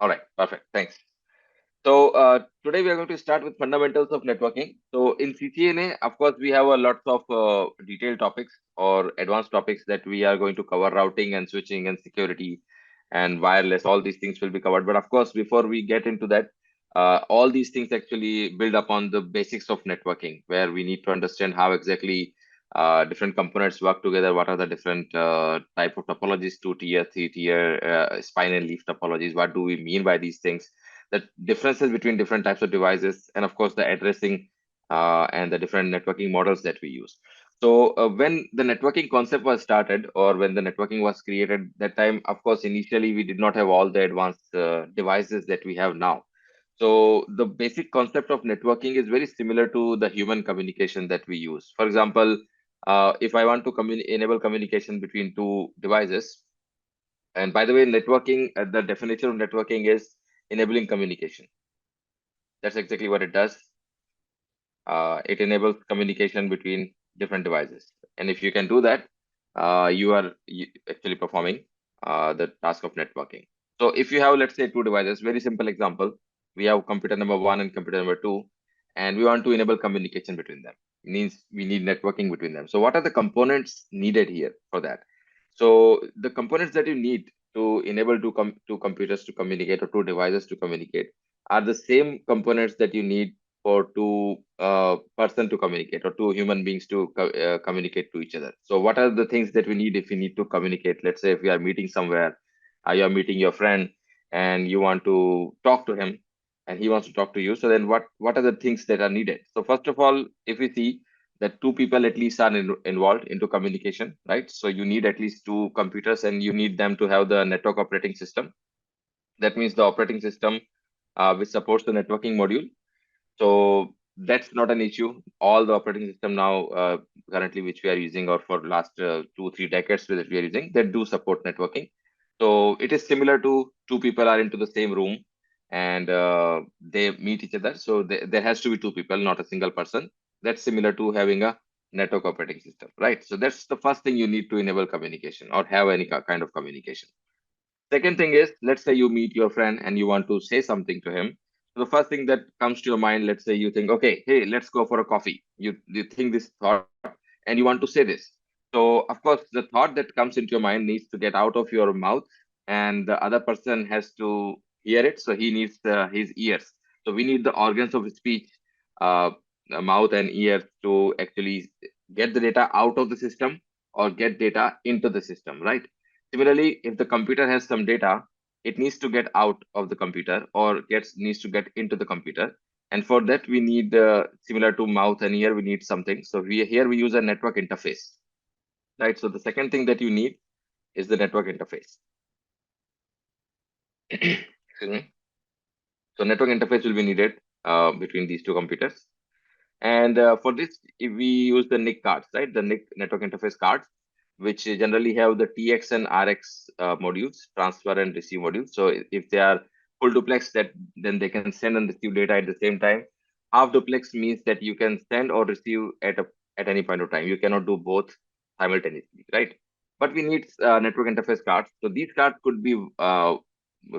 All right, perfect. Thanks. So today we are going to start with fundamentals of networking. So in CCNA, of course, we have a lot of detailed topics or advanced topics that we are going to cover: routing and switching and security and wireless. All these things will be covered. But of course, before we get into that, all these things actually build upon the basics of networking, where we need to understand how exactly different components work together. What are the different type of topologies, two tier, three tier, spine and leaf topologies? What do we mean by these things? The differences between different types of devices, and of course the addressing and the different networking models that we use. So when the networking concept was started, or when the networking was created, that time, of course, initially we did not have all the advanced devices that we have now. So the basic concept of networking is very similar to the human communication that we use. For example, if I want to enable communication between two devices, and by the way, networking, the definition of networking is enabling communication. That's exactly what it does. It enables communication between different devices. And if you can do that, you are actually performing the task of networking. So if you have, let's say, two devices, very simple example, we have computer number one and computer number two, and we want to enable communication between them. It means we need networking between them. So what are the components needed here for that? So the components that you need to enable two computers to communicate, or two devices to communicate, are the same components that you need for two person to communicate, or two human beings to communicate to each other. So what are the things that we need if we need to communicate? Let's say if we are meeting somewhere, you are meeting your friend and you want to talk to him and he wants to talk to you. So then what are the things that are needed? So first of all, if we see that two people at least are involved into communication, right? So you need at least two computers, and you need them to have the network operating system. That means the operating system which supports the networking module. So that's not an issue. All the operating system now currently which we are using, or for last 2-3 decades that we are using, that do support networking. So it is similar to two people are into the same room and they meet each other. So there has to be two people, not a single person. That's similar to having a network operating system, right? So that's the first thing you need to enable communication or have any kind of communication. Second thing is, let's say you meet your friend and you want to say something to him. So the first thing that comes to your mind, let's say you think, okay, hey, let's go for a coffee. You think this thought and you want to say this. So of course, the thought that comes into your mind needs to get out of your mouth, and the other person has to hear it. So he needs his ears. So we need the organs of speech, uh, mouth and ears, to actually get the data out of the system or get data into the system, right? Similarly, if the computer has some data, it needs to get out of the computer or needs to get into the computer. And for that, we need similar to mouth and ear, we need something. So we use a network interface, right? So the second thing that you need is the network interface. Excuse me. So network interface will be needed between these two computers. And for this, if we use the NIC cards, right? The NIC network interface cards, which generally have the TX and RX modules, transfer and receive modules. So if they are full duplex, that then they can send and receive data at the same time. Half duplex means that you can send or receive at any point of time. You cannot do both simultaneously, right? But we need network interface cards. So these cards could be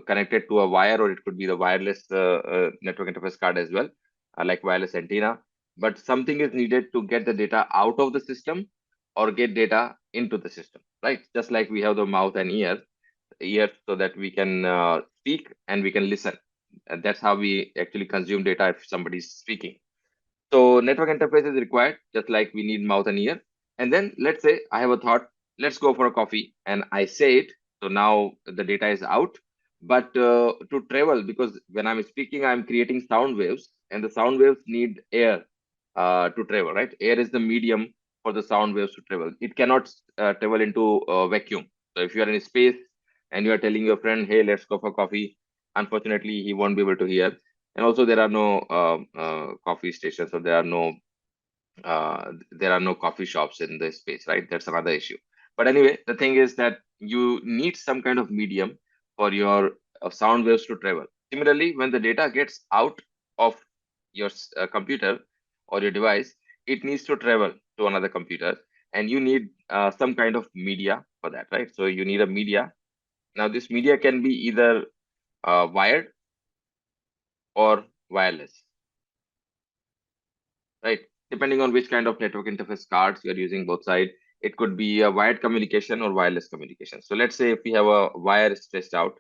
connected to a wire, or it could be the wireless network interface card as well, like wireless antenna. But something is needed to get the data out of the system or get data into the system, right? Just like we have the mouth and ears, so that we can speak and we can listen. And that's how we actually consume data if somebody is speaking. So network interface is required, just like we need mouth and ear. And then let's say I have a thought, let's go for a coffee, and I say it. So now the data is out. But to travel, because when I'm speaking, I'm creating sound waves, and the sound waves need air to travel, right? Air is the medium for the sound waves to travel. It cannot travel into vacuum. So if you are in space and you are telling your friend, hey, let's go for coffee, unfortunately, he won't be able to hear. And also there are no coffee stations, or there are no coffee shops in this space, right? That's another issue. But anyway, the thing is that you need some kind of medium for your sound waves to travel. Similarly, when the data gets out of your computer or your device, it needs to travel to another computer, and you need some kind of media for that, right? So you need a media. Now this media can be either wired or wireless, right? Depending on which kind of network interface cards you're using, both side, it could be a wired communication or wireless communication. So let's say if we have a wire stretched out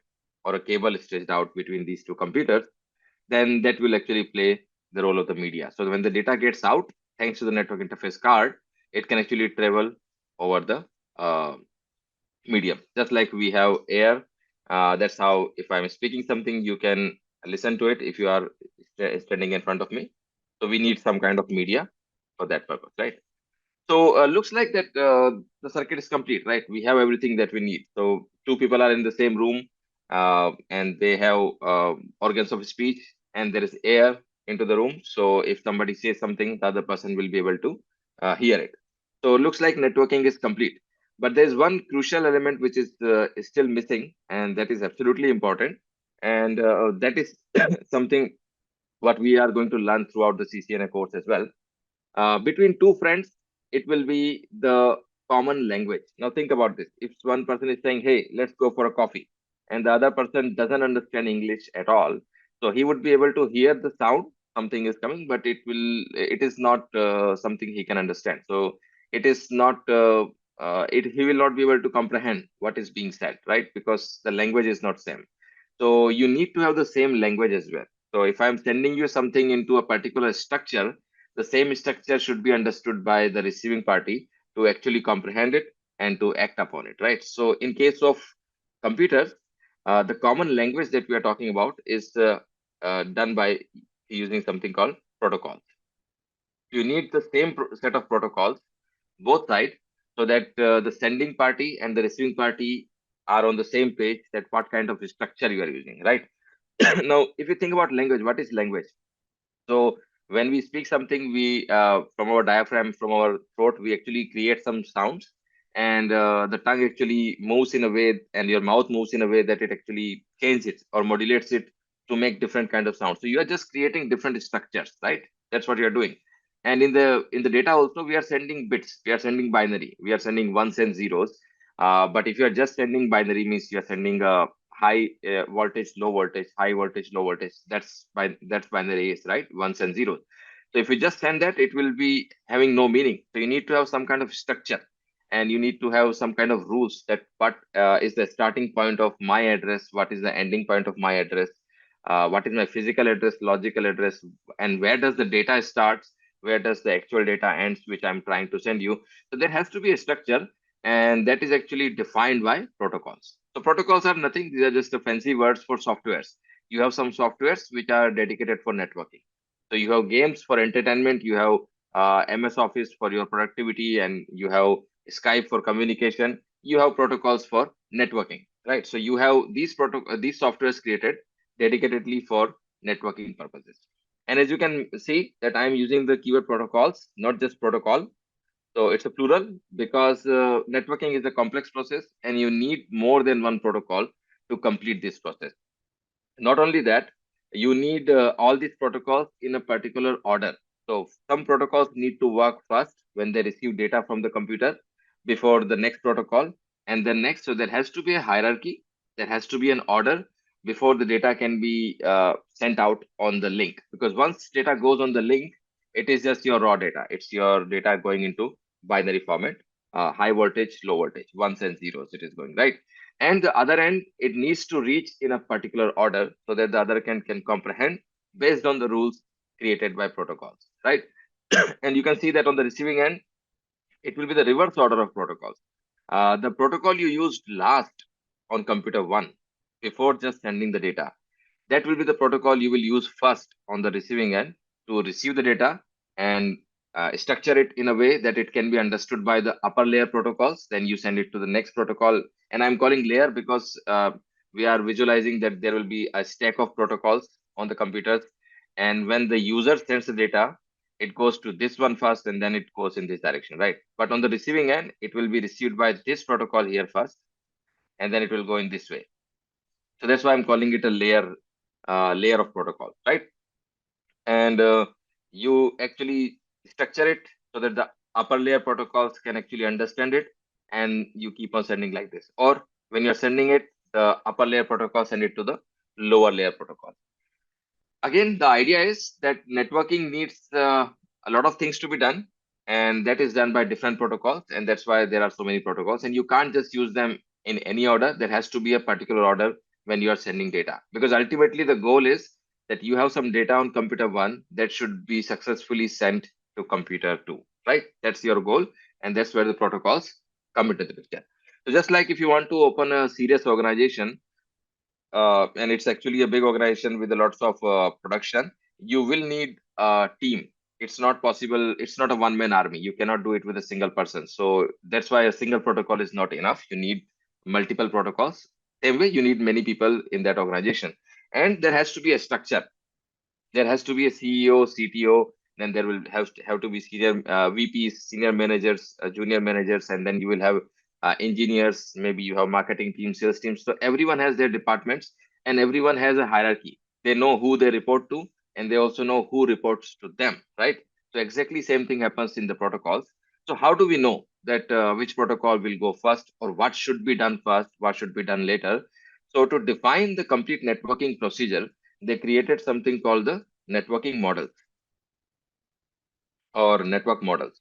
or a cable stretched out between these two computers, then that will actually play the role of the media. So when the data gets out, thanks to the network interface card, it can actually travel over the uh, medium. Just like we have air, that's how if I'm speaking something, you can listen to it if you are standing in front of me. So we need some kind of media for that purpose, right? So looks like that the circuit is complete, right? We have everything that we need. So two people are in the same room, and they have organs of speech, and there is air into the room. So if somebody says something, the other person will be able to hear it. So looks like networking is complete. But there's one crucial element which is still missing, and that is absolutely important. And that is something what we are going to learn throughout the CCNA course as well. Between two friends, it will be the common language. Now think about this. If one person is saying, hey, let's go for a coffee, and the other person doesn't understand English at all, so he would be able to hear the sound, something is coming, but it is not something he can understand. So it is not, he will not be able to comprehend what is being said, right? Because the language is not same. So you need to have the same language as well. So if I'm sending you something into a particular structure, the same structure should be understood by the receiving party to actually comprehend it and to act upon it, right? So in case of computers, the common language that we are talking about is done by using something called protocols. You need the same set of protocols, both sides, so that the sending party and the receiving party are on the same page that what kind of structure you are using, right? Now, if you think about language, what is language? So when we speak something, we from our diaphragm, from our throat, we actually create some sounds, and the tongue actually moves in a way, and your mouth moves in a way that it actually changes it or modulates it to make different kind of sounds. So you are just creating different structures, right? That's what you are doing. And in the data also, we are sending bits. We are sending binary. We are sending ones and zeros. But if you are just sending binary, means you are sending high voltage, low voltage, high voltage, low voltage. That's binary is right, ones and zeros. So if you just send that, it will be having no meaning. So you need to have some kind of structure, and you need to have some kind of rules that what is the starting point of my address, what is the ending point of my address, what is my physical address, logical address, and where does the data starts, where does the actual data ends, which I'm trying to send you. So there has to be a structure, and that is actually defined by protocols. So protocols are nothing, these are just the fancy words for softwares. You have some softwares which are dedicated for networking. So you have games for entertainment, you have MS Office for your productivity, and you have Skype for communication. You have protocols for networking, right? So you have these softwares created dedicatedly for networking purposes. And as you can see that I'm using the keyword protocols, not just protocol. So it's a plural because networking is a complex process, and you need more than one protocol to complete this process. Not only that, you need all these protocols in a particular order. So some protocols need to work first when they receive data from the computer before the next protocol, and then next. So there has to be a hierarchy, there has to be an order before the data can be sent out on the link. Because once data goes on the link, it is just your raw data. It's your data going into binary format, high voltage, low voltage, ones and zeros. It is going right, and the other end, it needs to reach in a particular order so that the other can comprehend based on the rules created by protocols, right? And you can see that on the receiving end, it will be the reverse order of protocols. The protocol you used last on computer one before just sending the data, that will be the protocol you will use first on the receiving end to receive the data and structure it in a way that it can be understood by the upper layer protocols. Then you send it to the next protocol. And I'm calling layer because we are visualizing that there will be a stack of protocols on the computers. And when the user sends the data, it goes to this one first and then it goes in this direction, right? But on the receiving end, it will be received by this protocol here first, and then it will go in this way. So that's why I'm calling it a layer of protocol, right? And you actually structure it so that the upper layer protocols can actually understand it, and you keep on sending like this. Or when you're sending it, the upper layer protocol send it to the lower layer protocols. Again, the idea is that networking needs a lot of things to be done, and that is done by different protocols, and that's why there are so many protocols, and you can't just use them in any order. There has to be a particular order when you are sending data, because ultimately the goal is that you have some data on computer one that should be successfully sent to computer two, right? That's your goal, and that's where the protocols come into the picture. So just like if you want to open a serious organization, and it's actually a big organization with a lots of production, you will need a team. It's not possible. It's not a one-man army. You cannot do it with a single person. So that's why a single protocol is not enough. You need multiple protocols. Same way, you need many people in that organization, and there has to be a structure. There has to be a CEO, CTO, then there will have to be senior VPs, senior managers, junior managers, and then you will have engineers. Maybe you have marketing team, sales teams. So everyone has their departments, and everyone has a hierarchy. They know who they report to, and they also know who reports to them, right? So exactly same thing happens in the protocols. So how do we know that which protocol will go first, or what should be done first, what should be done later? So to define the complete networking procedure, they created something called the networking models or network models.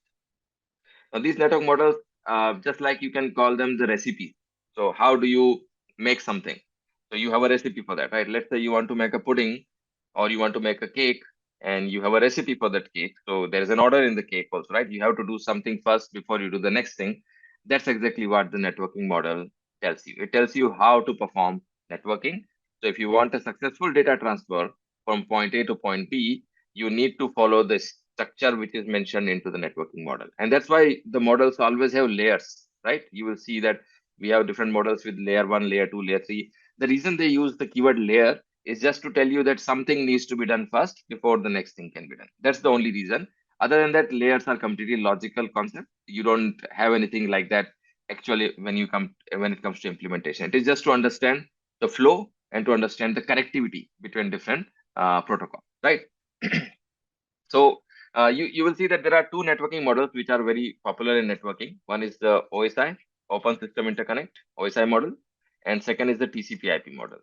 Now, these network models, just like you can call them the recipes. So, how do you make something? So, you have a recipe for that, right? Let's say you want to make a pudding or you want to make a cake and you have a recipe for that cake. So, there is an order in the cake also, right? You have to do something first before you do the next thing. That's exactly what the networking model tells you. It tells you how to perform networking. So, if you want a successful data transfer from point A to point B, you need to follow the structure which is mentioned into the networking model. And that's why the models always have layers, right? You will see that we have different models with layer one, layer two, layer three. The reason they use the keyword layer is just to tell you that something needs to be done first before the next thing can be done. That's the only reason. Other than that, layers are completely logical concept. You don't have anything like that actually when it comes to implementation. It is just to understand the flow and to understand the connectivity between different protocols, right? So you will see that there are two networking models which are very popular in networking. One is the OSI, Open System Interconnect, OSI model, and second is the TCP/IP model.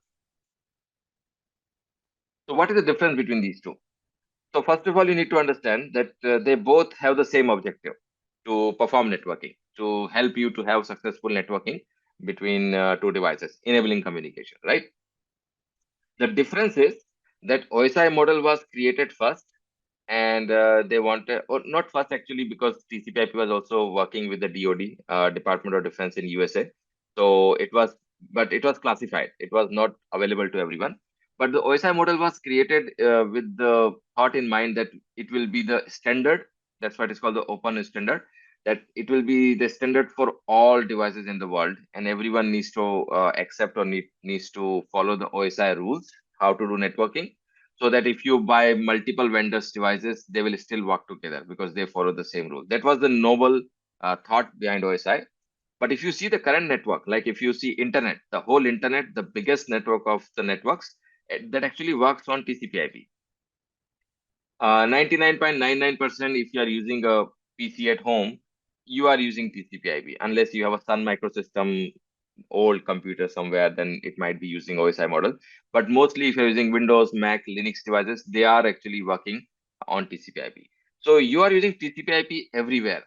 So what is the difference between these two? So first of all, you need to understand that they both have the same objective to perform networking, to help you to have successful networking between two devices, enabling communication, right? The difference is that OSI model was created first and they wanted, or not first actually, because TCP/IP was also working with the DoD, Department of Defense in USA. So it was, but it was classified. It was not available to everyone. But the OSI model was created with the thought in mind that it will be the standard. That's why it's called the open standard. That it will be the standard for all devices in the world, and everyone needs to accept or needs to follow the OSI rules, how to do networking, so that if you buy multiple vendors devices, they will still work together because they follow the same rule. That was the noble thought behind OSI. But if you see the current network, like if you see internet, the whole internet, the biggest network of the networks, that actually works on TCP/IP. 99.99% if you are using a PC at home, you are using TCP/IP. Unless you have a Sun Microsystem old computer somewhere, then it might be using OSI model. But mostly if you're using Windows, Mac, Linux devices, they are actually working on TCP/IP. So you are using TCP/IP everywhere.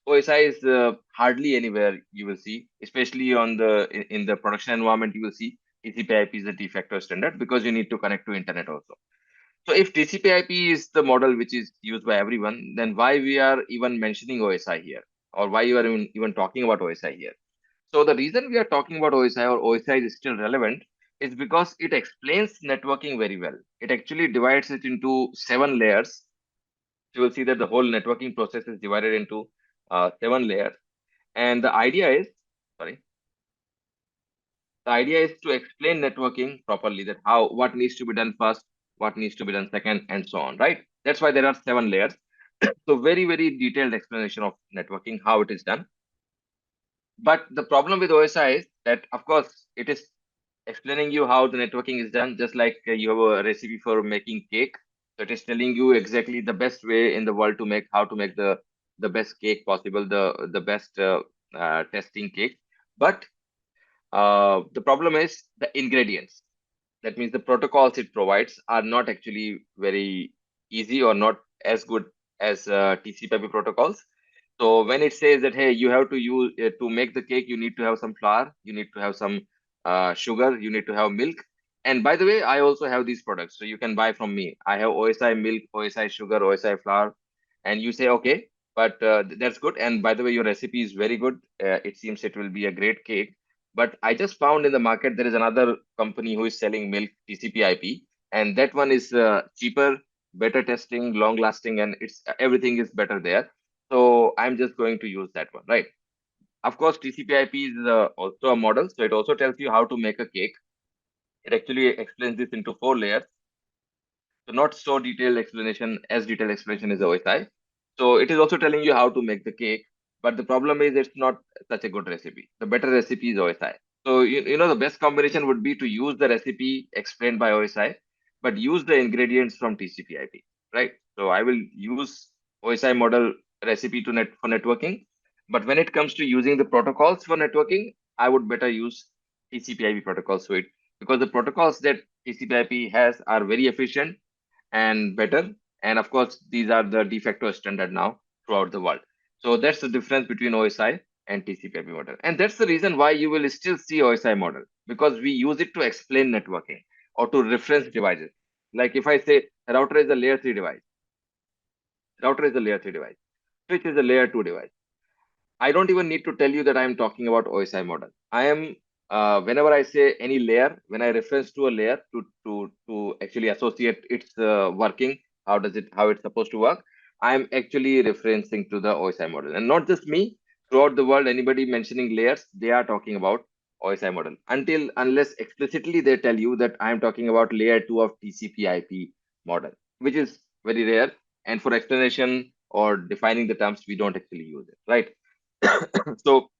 OSI is hardly anywhere you will see, especially on in the production environment, you will see TCP/IP is the de facto standard because you need to connect to internet also. So if TCP/IP is the model which is used by everyone, then why we are even mentioning OSI here, or why you are even talking about OSI here? So the reason we are talking about OSI or OSI is still relevant is because it explains networking very well. It actually divides it into 7 layers. You will see that the whole networking process is divided into 7 layers. And sorry, the idea is to explain networking properly, that what needs to be done first, what needs to be done second, and so on, right? That's why there are 7 layers. So very, very detailed explanation of networking, how it is done. But the problem with OSI is that, of course, it is explaining you how the networking is done, just like you have a recipe for making cake. So it is telling you exactly the best way in the world to make how to make the best cake possible, the best testing cake. But the problem is the ingredients. that means the protocols it provides are not actually very easy or not as good as TCP/IP protocols. So when it says that, hey, you have to use to make the cake, you need to have some flour, you need to have some sugar, you need to have milk. And by the way, I also have these products, so you can buy from me. I have OSI milk, OSI sugar, OSI flour, and you say, okay, but that's good. And by the way, your recipe is very good. It seems it will be a great cake. But I just found in the market there is another company who is selling milk TCP/IP, and that one is cheaper, better testing, long lasting, and it's everything is better there. So I'm just going to use that one, right? Of course, TCP/IP is also a model, so it also tells you how to make a cake. It actually explains this into 4 layers. So not so detailed explanation as detailed explanation is OSI. So it is also telling you how to make the cake, but the problem is it's not such a good recipe. The better recipe is OSI. So you know the best combination would be to use the recipe explained by OSI, but use the ingredients from TCP/IP, right? So I will use OSI model recipe to net for networking, but when it comes to using the protocols for networking, I would better use TCP/IP protocol suite because the protocols that TCP/IP has are very efficient and better. And of course, these are the de facto standard now throughout the world. So that's the difference between OSI and TCP/IP model. And that's the reason why you will still see OSI model because we use it to explain networking or to reference devices. Like if I say router is a layer 3 device, router is a layer 3 device, switch is a layer 2 device. I don't even need to tell you that I am talking about OSI model. I am whenever I say any layer, when I reference to a layer to actually associate its working, how it's supposed to work, I am actually referencing to the OSI model, and not just me. Throughout the world, anybody mentioning layers, they are talking about OSI model. Until unless explicitly they tell you that I am talking about layer 2 of TCP/IP model, which is very rare. And for explanation or defining the terms, we don't actually use it, right? So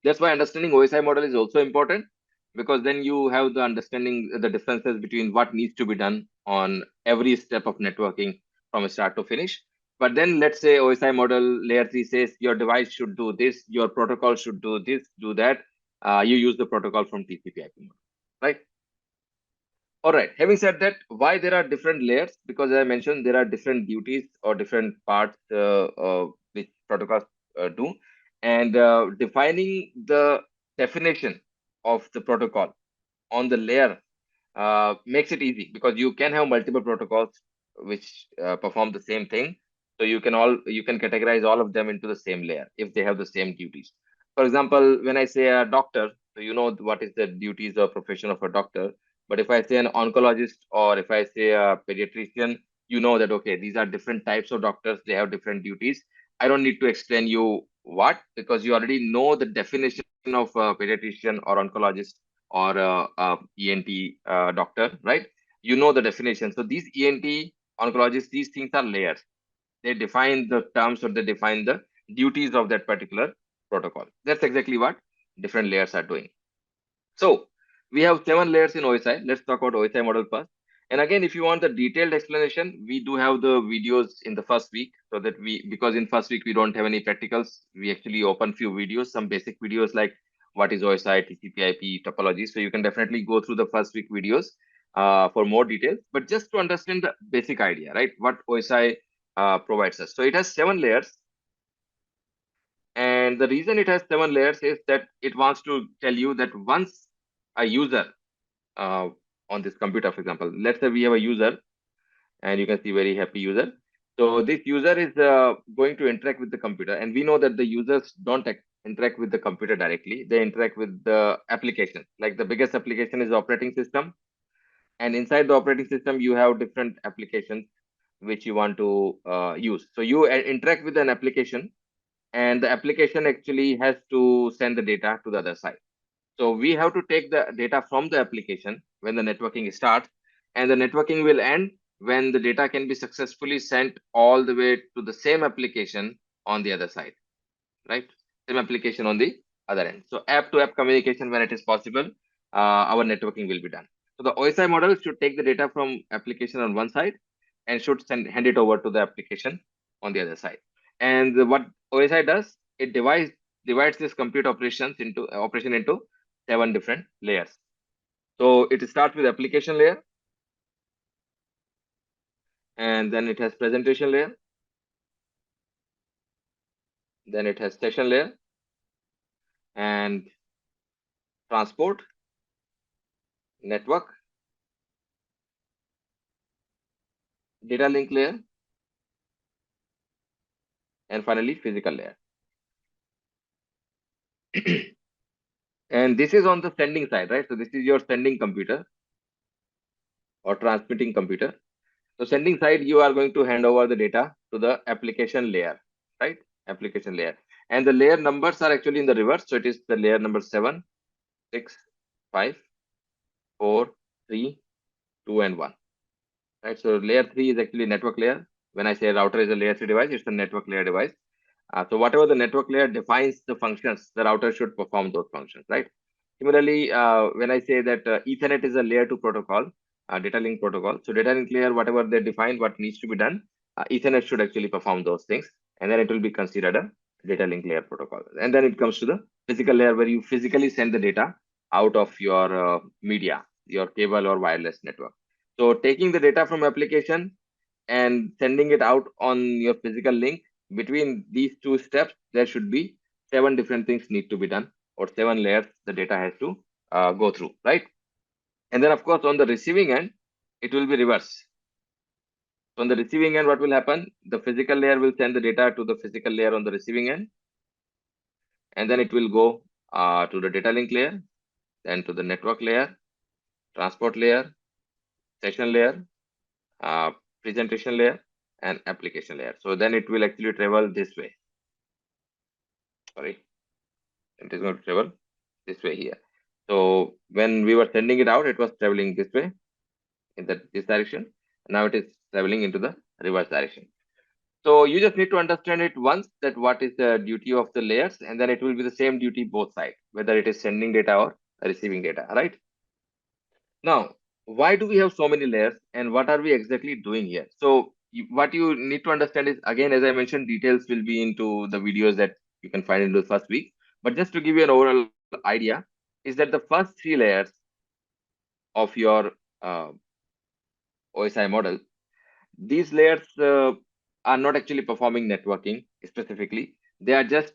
that's why understanding OSI model is also important because then you have the understanding the differences between what needs to be done on every step of networking from start to finish. But then let's say OSI model layer 3 says your device should do this, your protocol should do this, do that. You use the protocol from TCP/IP model, right? All right. Having said that, why there are different layers? Because as I mentioned, there are different duties or different parts which protocols do, and defining the definition of the protocol on the layer makes it easy because you can have multiple protocols which perform the same thing. So you can categorize all of them into the same layer if they have the same duties. For example, when I say a doctor, so you know what is the duties or profession of a doctor. But if I say an oncologist or if I say a pediatrician, you know that okay, these are different types of doctors. They have different duties. I don't need to explain you what because you already know the definition of a pediatrician or oncologist or ENT doctor, right? You know the definition. So these ENT oncologists, these things are layers. They define the terms or they define the duties of that particular protocol. That's exactly what different layers are doing. So we have 7 layers in OSI. Let's talk about OSI model first. And again, if you want the detailed explanation, we do have the videos in the first week so that because in first week we don't have any practicals, we actually open few videos, some basic videos like what is OSI, TCP/IP topology. So you can definitely go through the first week videos for more details, but just to understand the basic idea, right? What OSI provides us. So it has 7 layers. And the reason it has 7 layers is that it wants to tell you that once a user uh, on this computer, for example, let's say we have a user and you can see very happy user. So this user is going to interact with the computer, and we know that the users don't interact with the computer directly. They interact with the application. Like the biggest application is operating system, and inside the operating system, you have different applications which you want to use. So you interact with an application, and the application actually has to send the data to the other side. So we have to take the data from the application when the networking starts, and the networking will end when the data can be successfully sent all the way to the same application on the other side, right? Same application on the other end. So app to app communication when it is possible, our networking will be done. So the OSI model should take the data from application on one side and should hand it over to the application on the other side. And what OSI does, it divides this compute operations into operation into 7 different layers. So it starts with application layer, and then it has presentation layer, then it has session layer, and transport, network, data link layer, and finally physical layer. And this is on the sending side, right? So this is your sending computer or transmitting computer. So sending side, you are going to hand over the data to the application layer, right? Application layer. And the layer numbers are actually in the reverse. So it is the layer number 7, 6, 5, 4, 3, 2, and 1. Right. So layer 3 is actually network layer. When I say router is a layer 3 device, it's a network layer device. So whatever the network layer defines the functions, the router should perform those functions, right? Similarly, when I say that Ethernet is a layer 2 protocol, data link protocol. So data link layer, whatever they define, what needs to be done, Ethernet should actually perform those things, and then it will be considered a data link layer protocol. And then it comes to the physical layer where you physically send the data out of your media, your cable or wireless network. So taking the data from application and sending it out on your physical link, between these two steps, there should be 7 different things need to be done, or 7 layers the data has to go through, right? And then, of course, on the receiving end, it will be reverse. So on the receiving end, what will happen? The physical layer will send the data to the physical layer on the receiving end, and then it will go to the data link layer, then to the network layer, transport layer, session layer, uh, presentation layer, and application layer. So then it will actually travel this way. Sorry, it is going to travel this way here. So when we were sending it out, it was traveling this way in this direction. Now it is traveling into the reverse direction. So you just need to understand it once, that what is the duty of the layers, and then it will be the same duty both sides, whether it is sending data or receiving data, right? Now, why do we have so many layers, and what are we exactly doing here? So what you need to understand is, again, as I mentioned, details will be into the videos that you can find in the first week. But just to give you an overall idea, is that the first 3 layers of your uh, OSI model, these layers are not actually performing networking specifically. They are just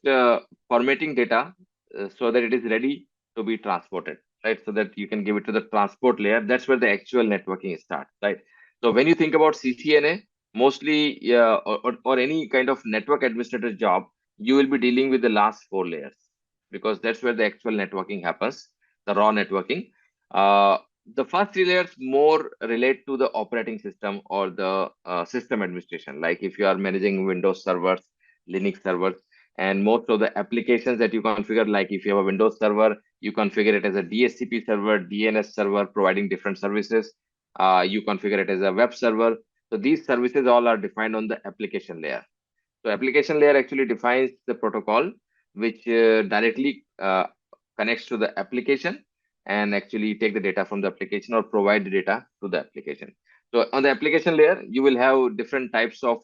formatting data so that it is ready to be transported, right? So that you can give it to the transport layer. That's where the actual networking starts, right? So when you think about CCNA, mostly or any kind of network administrator job, you will be dealing with the last 4 layers, because that's where the actual networking happens, the raw networking. Uh, the first 3 layers more relate to the operating system or the system administration, like if you are managing Windows servers, Linux servers, and most of the applications that you configure, like if you have a Windows server, you configure it as a DHCP server, DNS server, providing different services. You configure it as a web server. So these services all are defined on the application layer. So application layer actually defines the protocol which directly connects to the application and actually take the data from the application or provide the data to the application. So on the application layer, you will have different types of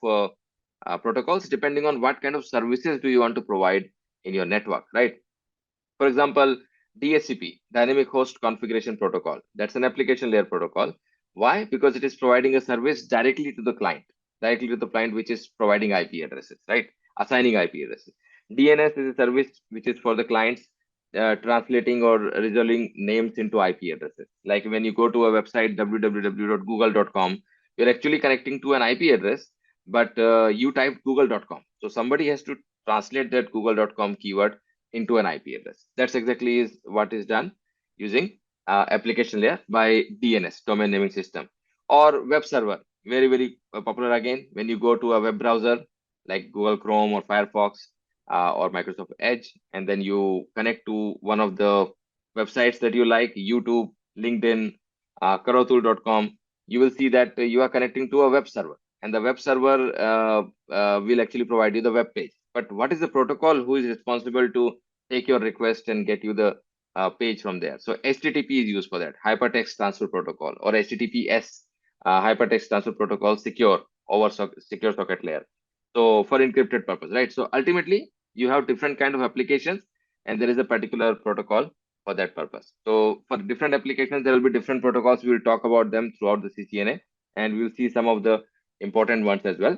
protocols depending on what kind of services do you want to provide in your network, right? For example, DHCP, Dynamic Host Configuration Protocol. That's an application layer protocol. Why? Because it is providing a service directly to the client which is providing IP addresses, right? Assigning IP addresses. DNS is a service which is for the clients translating or resolving names into IP addresses. Like when you go to a website www.google.com, you're actually connecting to an IP address, but you typed google.com. So somebody has to translate that google.com keyword into an IP address. That's exactly is what is done using application layer by DNS, domain naming system, or web server. Very popular again. When you go to a web browser like Google Chrome or Firefox or Microsoft Edge, and then you connect to one of the websites that you like, YouTube, LinkedIn, Karotul.com, you will see that you are connecting to a web server, and the web server will actually provide you the web page. But what is the protocol who is responsible to take your request and get you the page from there? So HTTP is used for that, Hypertext Transfer Protocol, or HTTPS, Hypertext Transfer Protocol, secure socket layer. So for encrypted purpose, right? So ultimately, you have different kind of applications, and there is a particular protocol for that purpose. So for different applications, there will be different protocols. We will talk about them throughout the CCNA, and we will see some of the important ones as well.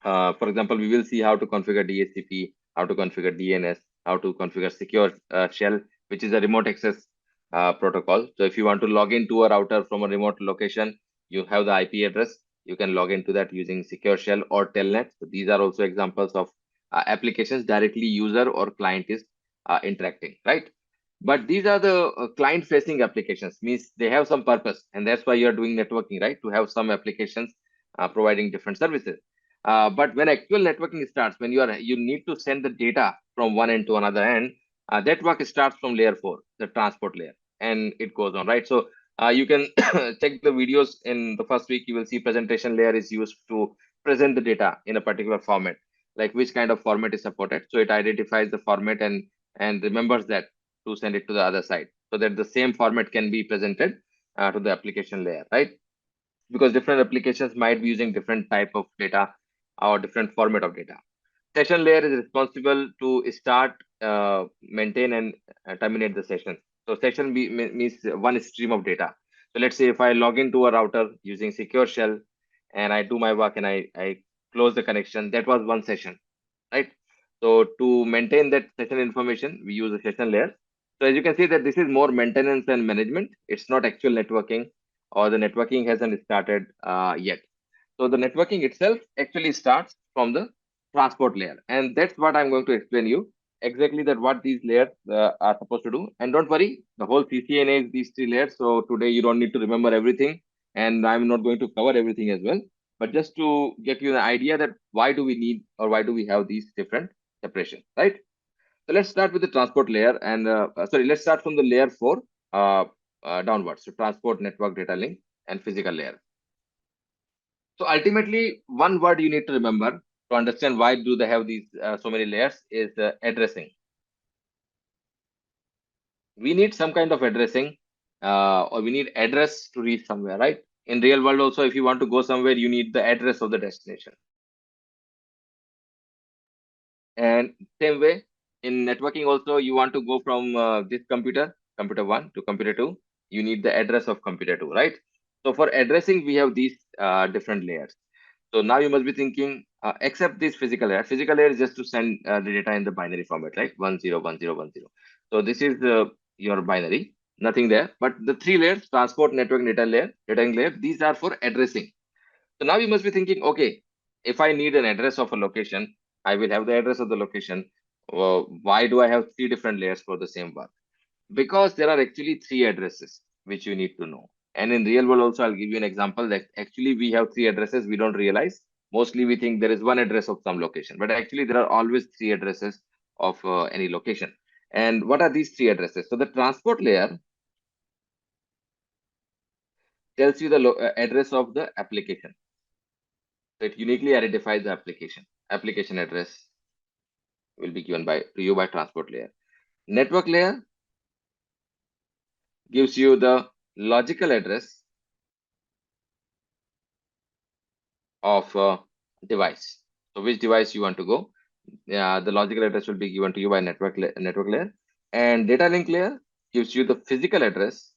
For example, we will see how to configure DHCP, how to configure DNS, how to configure secure shell, which is a remote access protocol. So if you want to log into a router from a remote location, you have the IP address. You can log into that using secure shell or telnet. So these are also examples of applications directly user or client is interacting, right? But these are the client facing applications, means they have some purpose, and that's why you're doing networking, right? To have some applications providing different services. But when actual networking starts, when you need to send the data from one end to another end, that work starts from layer 4, the transport layer, and it goes on, right? So you can check the videos in the first week. You will see presentation layer is used to present the data in a particular format, like which kind of format is supported. So it identifies the format and remembers that to send it to the other side, so that the same format can be presented to the application layer, right? Because different applications might be using different type of data or different format of data. Session layer is responsible to start, maintain, and terminate the session. So means one stream of data. So let's say if I log into a router using secure shell and I do my work and I close the connection, that was one session, right? So to maintain that session information, we use a session layer. So as you can see that this is more maintenance and management. It's not actual networking, or the networking hasn't started yet. So the networking itself actually starts from the transport layer, and that's what I'm going to explain you exactly that what these layers are supposed to do. And don't worry, the whole CCNA is these three layers. So today you don't need to remember everything, and I'm not going to cover everything as well. But just to get you the idea that why do we need or why do we have these different separation, right? So let's start with the transport layer, and sorry, let's start from the layer 4 downwards. So transport, network, data link, and physical layer. So ultimately, one word you need to remember to understand why do they have these so many layers is addressing. We need some kind of addressing, or we need address to reach somewhere, right? In real world also, if you want to go somewhere, you need the address of the destination. And same way, in networking also, you want to go from this computer 1 to computer 2, you need the address of computer 2, right? So for addressing, we have these different layers. So now you must be thinking, except this physical layer. Physical layer is just to send the data in the binary format, right? 101010. So this is your binary, nothing there. But the three layers, transport, network, data link layer, these are for addressing. So now you must be thinking, okay, if I need an address of a location, I will have the address of the location. Why do I have three different layers for the same work? Because there are actually three addresses which you need to know. And in real world also, I'll give you an example that actually we have three addresses. We don't realize. Mostly we think there is one address of some location, but actually there are always three addresses of any location. And what are these three addresses? So the transport layer tells you the address of the application. So it uniquely identifies the application. Application address will be given to you by transport layer. Network layer gives you the logical address of device. So which device you want to go? Yeah, the logical address will be given to you by network layer. And data link layer gives you the physical address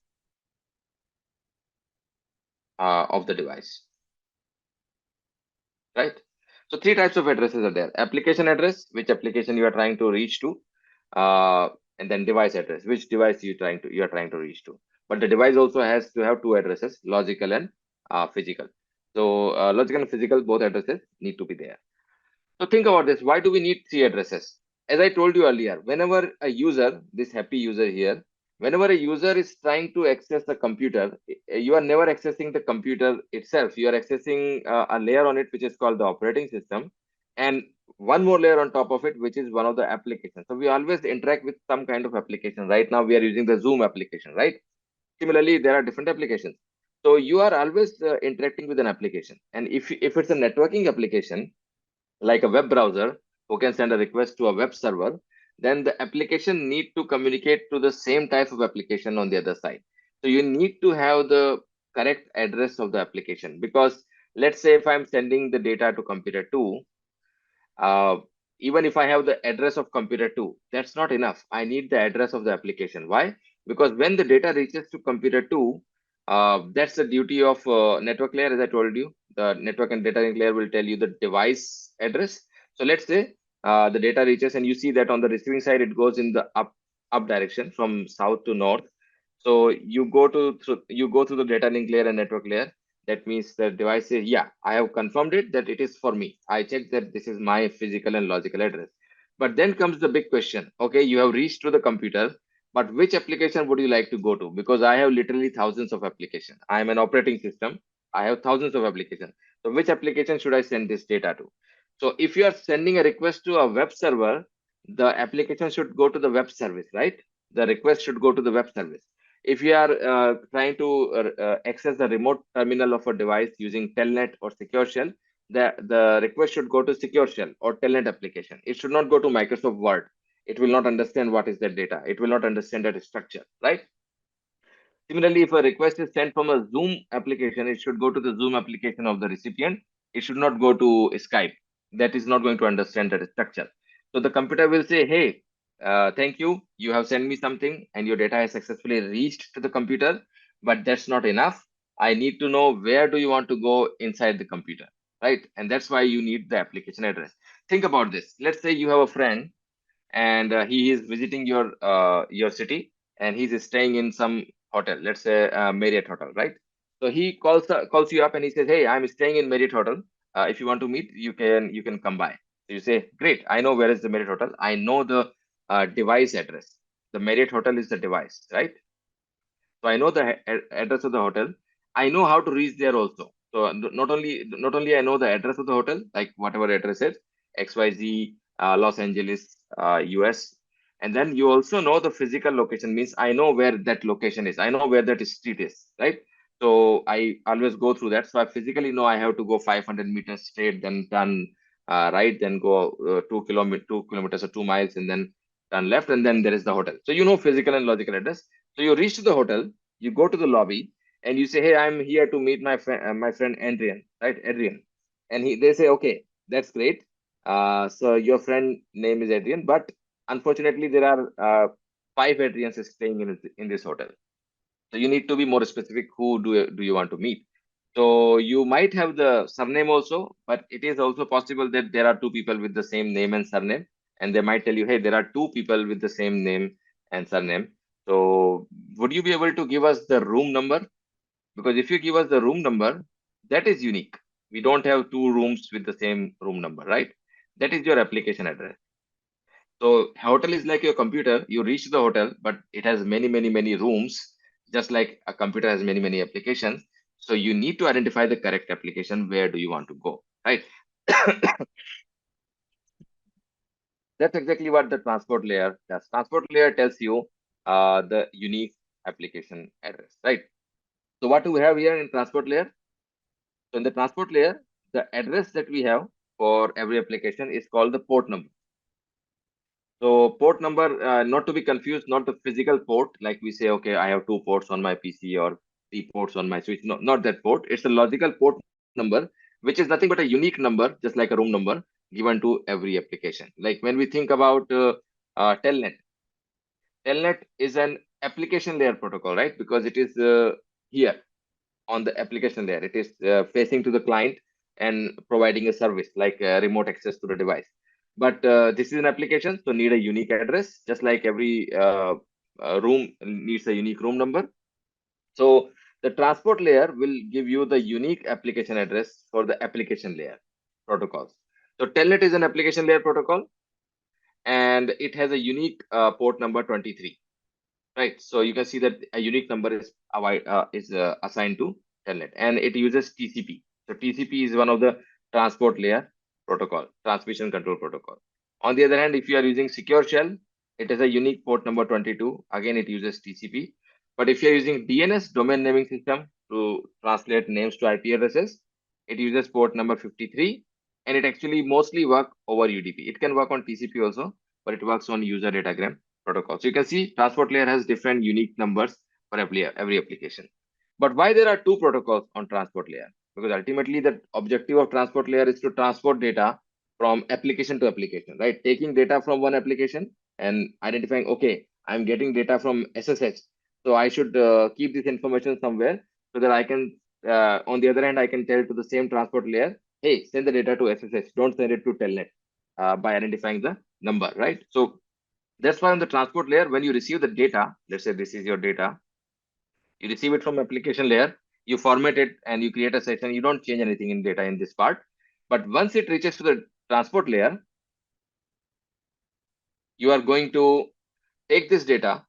of the device, right? So three types of addresses are there: application address, which application you are trying to reach to, uh, and then device address, which device you are trying to reach to. But the device also has to have two addresses: logical and physical. So logical and physical, both addresses need to be there. So think about this. Why do we need three addresses? As I told you earlier, whenever a user, this happy user here, whenever a user is trying to access the computer, you are never accessing the computer itself. You are accessing a layer on it, which is called the operating system, and one more layer on top of it, which is one of the applications. So we always interact with some kind of application. Right now, we are using the Zoom application, right? Similarly, there are different applications. So you are always interacting with an application. And if it's a networking application, like a web browser who can send a request to a web server, then the application need to communicate to the same type of application on the other side. So you need to have the correct address of the application, because let's say if I'm sending the data to computer 2, even if I have the address of computer 2, that's not enough. I need the address of the application. Why? Because when the data reaches to computer 2, that's the duty of network layer. As I told you, the network and data link layer will tell you the device address. So let's say the data reaches, and you see that on the receiving side it goes in the up direction from south to north. So you go through the data link layer and network layer. That means the device says, yeah, I have confirmed it that it is for me. I checked that this is my physical and logical address. But then comes the big question. Okay, you have reached to the computer, but which application would you like to go to? Because I have literally thousands of applications. I am an operating system. I have thousands of applications. So which application should I send this data to? So if you are sending a request to a web server, the application should go to the web service, right? The request should go to the web service. If you are trying to access the remote terminal of a device using telnet or secure shell, the request should go to secure shell or telnet application. It should not go to Microsoft Word. It will not understand what is that data. It will not understand that structure, right? Similarly, if a request is sent from a Zoom application, it should go to the Zoom application of the recipient. It should not go to Skype. That is not going to understand that structure. So the computer will say, hey, thank you. You have sent me something and your data has successfully reached to the computer, but that's not enough. I need to know where do you want to go inside the computer, right? And that's why you need the application address. Think about this. Let's say you have a friend and he is visiting your city and he's staying in some hotel, let's say Marriott hotel, right? So he calls you up and he says, hey, I'm staying in Marriott hotel. If you want to meet, you can come by. So you say, great, I know where is the Marriott hotel. I know the device address. The Marriott hotel is the device, right? So I know the address of the hotel. I know how to reach there also. So not only I know the address of the hotel, like whatever address is XYZ, Los Angeles, US, and then you also know the physical location. Means I know where that location is. I know where that street is, right? So I always go through that. So I physically know I have to go 500 meters straight, then turn right, then go 2 kilometers or 2 miles, and then turn left, and then there is the hotel. So you know physical and logical address. So you reach to the hotel, you go to the lobby, and you say, "Hey, I'm here to meet my friend Adrian, right? Adrian." And they say, "Okay, that's great. So your friend name is Adrian, but unfortunately there are five Adrians staying in this hotel. So you need to be more specific. Who do you want to meet?" So you might have the surname also, but it is also possible that there are two people with the same name and surname, and they might tell you, "Hey, there are two people with the same name and surname. So would you be able to give us the room number? Because if you give us the room number, that is unique. We don't have two rooms with the same room number, right? That is your application address. So hotel is like your computer. You reach the hotel, but it has many, many, many rooms, just like a computer has many, many applications. So you need to identify the correct application. Where do you want to go, right? That's exactly what the transport layer does. Transport layer tells you the unique application address, right? So what do we have here in transport layer? So in the transport layer, the address that we have for every application is called the port number. So port number, not to be confused, not the physical port, like we say, okay, I have two ports on my PC or three ports on my switch. No, not that port. It's a logical port number, which is nothing but a unique number, just like a room number given to every application. Like when we think about Telnet, Telnet is an application layer protocol, right? Because it is here on the application layer. It is facing to the client and providing a service like remote access to the device. But this is an application, so need a unique address, just like every room needs a unique room number. So the transport layer will give you the unique application address for the application layer protocols. So Telnet is an application layer protocol, and it has a unique port number 23. Right. So you can see that a unique number is assigned to Telnet, and it uses TCP. So TCP is one of the transport layer protocol, transmission control protocol. On the other hand, if you are using secure shell, it is a unique port number 22. Again, it uses TCP. But if you are using DNS, domain naming system, to translate names to IP addresses, it uses port number 53, and it actually mostly work over UDP. It can work on TCP also, but it works on user datagram protocol. So you can see transport layer has different unique numbers for every application. But why there are two protocols on transport layer? Because ultimately the objective of transport layer is to transport data from application to application, right? Taking data from one application and identifying, okay, I'm getting data from SSH, so I should keep this information somewhere so that I can, on the other hand, I can tell to the same transport layer, hey, send the data to SSH, don't send it to Telnet, by identifying the number, right? So that's why on the transport layer, when you receive the data, let's say this is your data, you receive it from application layer, you format it and you create a session. You don't change anything in data in this part. But once it reaches to the transport layer, you are going to take this data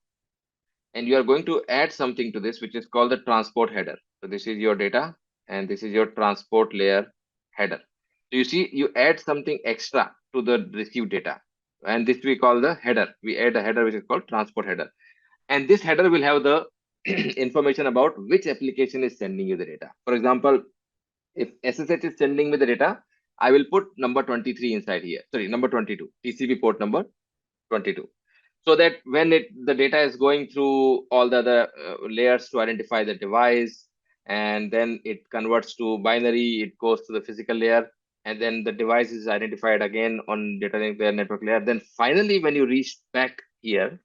and you are going to add something to this, which is called the transport header. So this is your data and this is your transport layer header. So you see, you add something extra to the received data. And this we call the header. We add a header which is called transport header. And this header will have the information about which application is sending you the data. For example, if SSH is sending me the data, I will put number 23 inside here. Sorry, number 22, TCP port number 22. So that when the data is going through all the other layers to identify the device, and then it converts to binary, it goes to the physical layer, and then the device is identified again on data link layer, network layer. Then finally, when you reach back here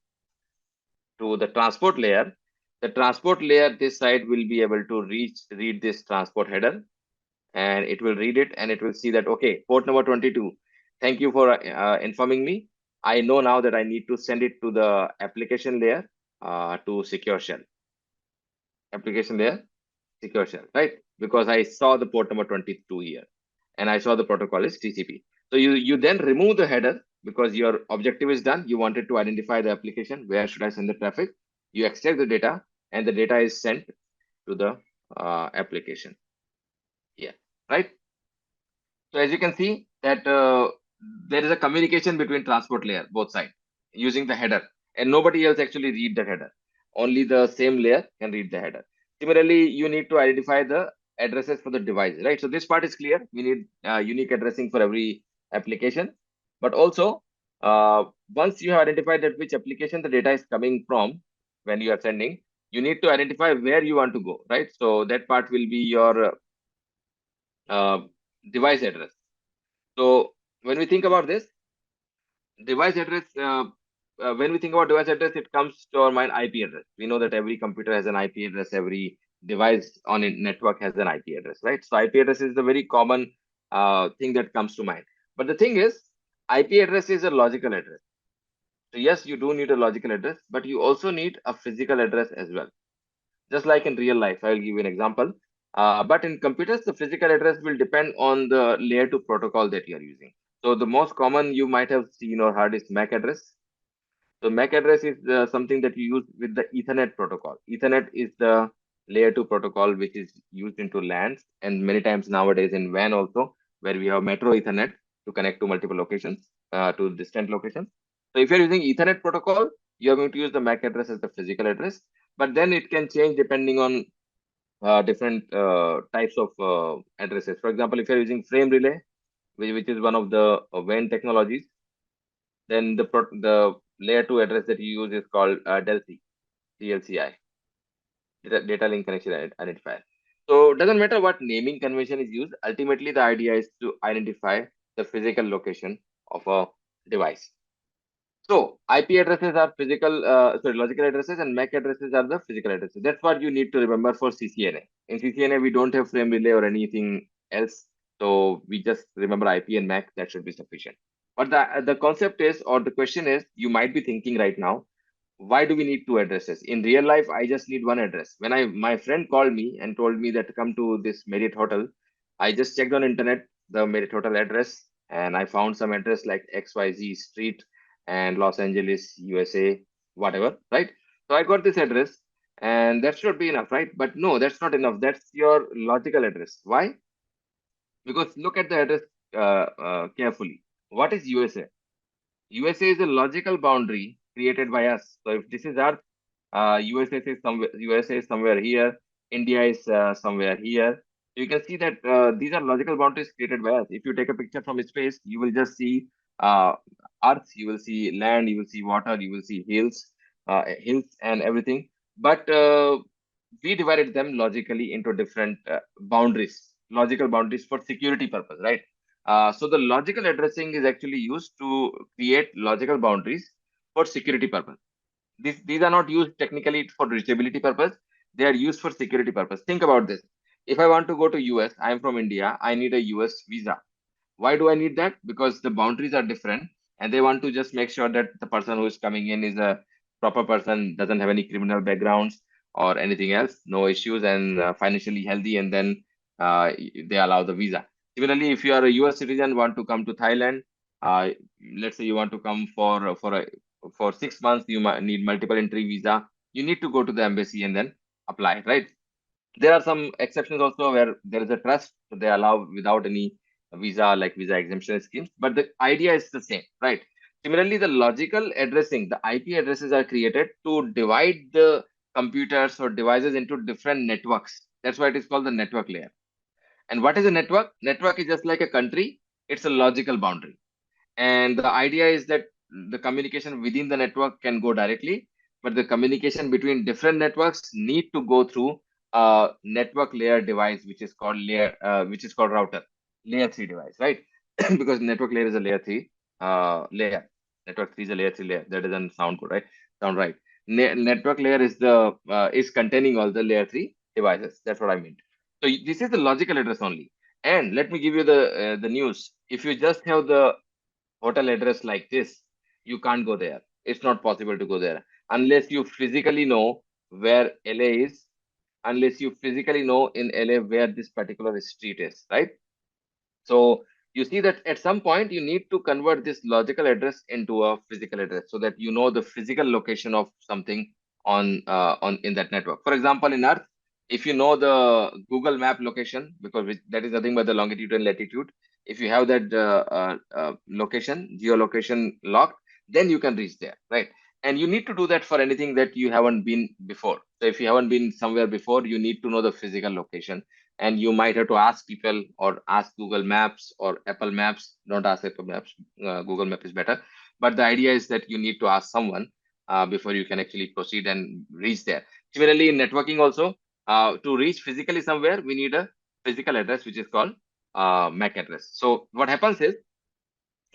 to the transport layer, this side will be able to read this transport header, and it will read it and it will see that, okay, port number 22, thank you for informing me. I know now that I need to send it to the application layer, to secure shell. Application layer, secure shell, right? Because I saw the port number 22 here and I saw the protocol is TCP. So you then remove the header because your objective is done. You wanted to identify the application. Where should I send the traffic? You extract the data and the data is sent to the application here, right? So as you can see that there is a communication between transport layer, both sides, using the header, and nobody else actually read the header. Only the same layer can read the header. Similarly, you need to identify the addresses for the device, right? So this part is clear. We need unique addressing for every application, but also once you have identified that which application the data is coming from when you are sending, you need to identify where you want to go, right? So that part will be your uh, device address. So when we think about this device address, when we think about device address, it comes to our mind IP address. We know that every computer has an IP address, every device on a network has an IP address, right? So IP address is the very common thing that comes to mind. But the thing is, IP address is a logical address. So yes, you do need a logical address, but you also need a physical address as well. Just like in real life, I will give you an example. But in computers, the physical address will depend on the layer 2 protocol that you are using. So the most common you might have seen or heard is MAC address. So MAC address is something that you use with the Ethernet protocol. Ethernet is the layer 2 protocol which is used into LANs and many times nowadays in WAN also, where we have metro Ethernet to connect to multiple locations, to distant locations. So if you're using Ethernet protocol, you're going to use the MAC address as the physical address, but then it can change depending on different types of addresses. For example, if you're using frame relay, which is one of the WAN technologies, then the layer 2 address that you use is called DLCI, data link connection identifier. So it doesn't matter what naming convention is used. Ultimately, the idea is to identify the physical location of a device. So IP addresses are logical addresses, and MAC addresses are the physical addresses. That's what you need to remember for CCNA. In CCNA, we don't have frame relay or anything else. So we just remember IP and MAC, that should be sufficient. But the concept is, or the question is, you might be thinking right now, why do we need two addresses? In real life, I just need one address. When my friend called me and told me that to come to this Marriott hotel, I just checked on internet the Marriott hotel address and I found some address like XYZ Street and Los Angeles, USA, whatever, right? So I got this address and that should be enough, right? But no, that's not enough. That's your logical address. Why? Because look at the address carefully. What is USA? USA is a logical boundary created by us. So if this is Earth, USA is somewhere here, India is somewhere here. So you can see that these are logical boundaries created by us. If you take a picture from space, you will just see uh, Earth, you will see land, you will see water, you will see hills and everything. But we divided them logically into different boundaries, logical boundaries for security purpose, right? So the logical addressing is actually used to create logical boundaries for security purpose. These are not used technically for reachability purpose. They are used for security purpose. Think about this. If I want to go to US, I am from India, I need a US visa. Why do I need that? Because the boundaries are different, and they want to just make sure that the person who is coming in is a proper person, doesn't have any criminal backgrounds or anything else, no issues, and financially healthy, and then they allow the visa. Similarly, if you are a US citizen, want to come to Thailand, uh, let's say you want to come for 6 months, you might need multiple entry visa. You need to go to the embassy and then apply, right? There are some exceptions also where there is a trust, so they allow without any visa, like visa exemption schemes, but the idea is the same, right? Similarly, the logical addressing, the IP addresses are created to divide the computers or devices into different networks. That's why it is called the network layer. And what is a network? Network is just like a country. It's a logical boundary, and the idea is that the communication within the network can go directly, but the communication between different networks need to go through a network layer device, which is called router, layer 3 device, right? Because network layer is a layer 3 layer. Network 3 is a layer 3 layer. That doesn't sound good, right? Sound right. Network layer is containing all the layer 3 devices. That's what I mean. So this is the logical address only. And let me give you the news. If you just have the hotel address like this, you can't go there. It's not possible to go there unless you physically know where LA is, unless you physically know in LA where this particular street is, right? So you see that at some point you need to convert this logical address into a physical address so that you know the physical location of something on in that network. For example, in Earth, if you know the Google Map location, because that is nothing but the longitude and latitude. If you have that location, geolocation locked, then you can reach there, right? And you need to do that for anything that you haven't been before. So if you haven't been somewhere before, you need to know the physical location, and you might have to ask people or ask Google Maps or Apple Maps. Don't ask Apple Maps. Google Map is better. But the idea is that you need to ask someone before you can actually proceed and reach there. Similarly, in networking also, to reach physically somewhere, we need a physical address, which is called MAC address. So what happens is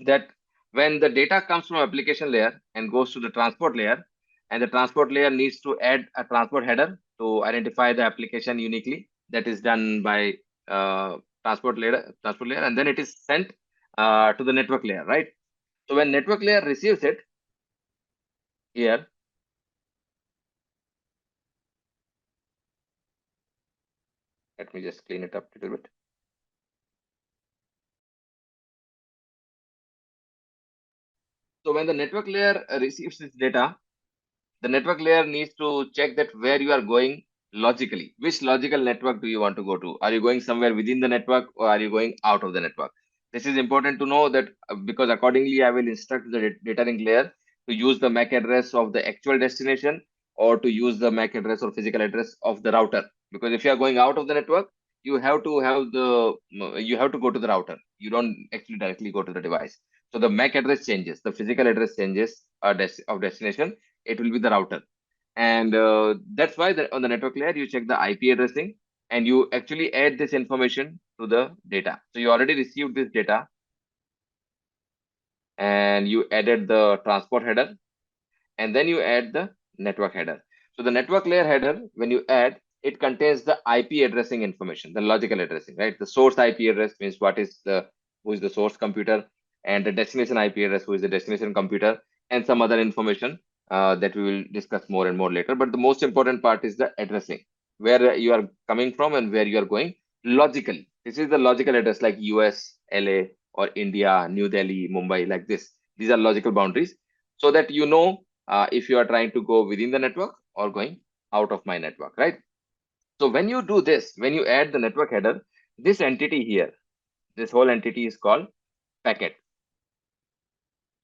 that when the data comes from application layer and goes to the transport layer, and the transport layer needs to add a transport header to identify the application uniquely, that is done by transport layer, and then it is sent to the network layer, right? So when network layer receives it here, let me just clean it up a little bit. So when the network layer receives this data, the network layer needs to check that where you are going logically. Which logical network do you want to go to? Are you going somewhere within the network, or are you going out of the network? This is important to know that because accordingly, I will instruct the data link layer to use the MAC address of the actual destination, or to use the MAC address or physical address of the router. Because if you are going out of the network, you have to go to the router. You don't actually directly go to the device. So the MAC address changes, the physical address changes of destination. It will be the router, and that's why on the network layer you check the IP addressing, and you actually add this information to the data. So you already received this data, and you added the transport header, and then you add the network header. So the network layer header, when you add, it contains the IP addressing information, the logical addressing, right? The source IP address means who is the source computer, and the destination IP address, who is the destination computer, and some other information that we will discuss more and more later. But the most important part is the addressing, where you are coming from and where you are going logically. This is the logical address, like US, LA, or India, New Delhi, Mumbai, like this. These are logical boundaries, so that you know if you are trying to go within the network or going out of my network, right? So when you do this, when you add the network header, this entity here, this whole entity is called packet.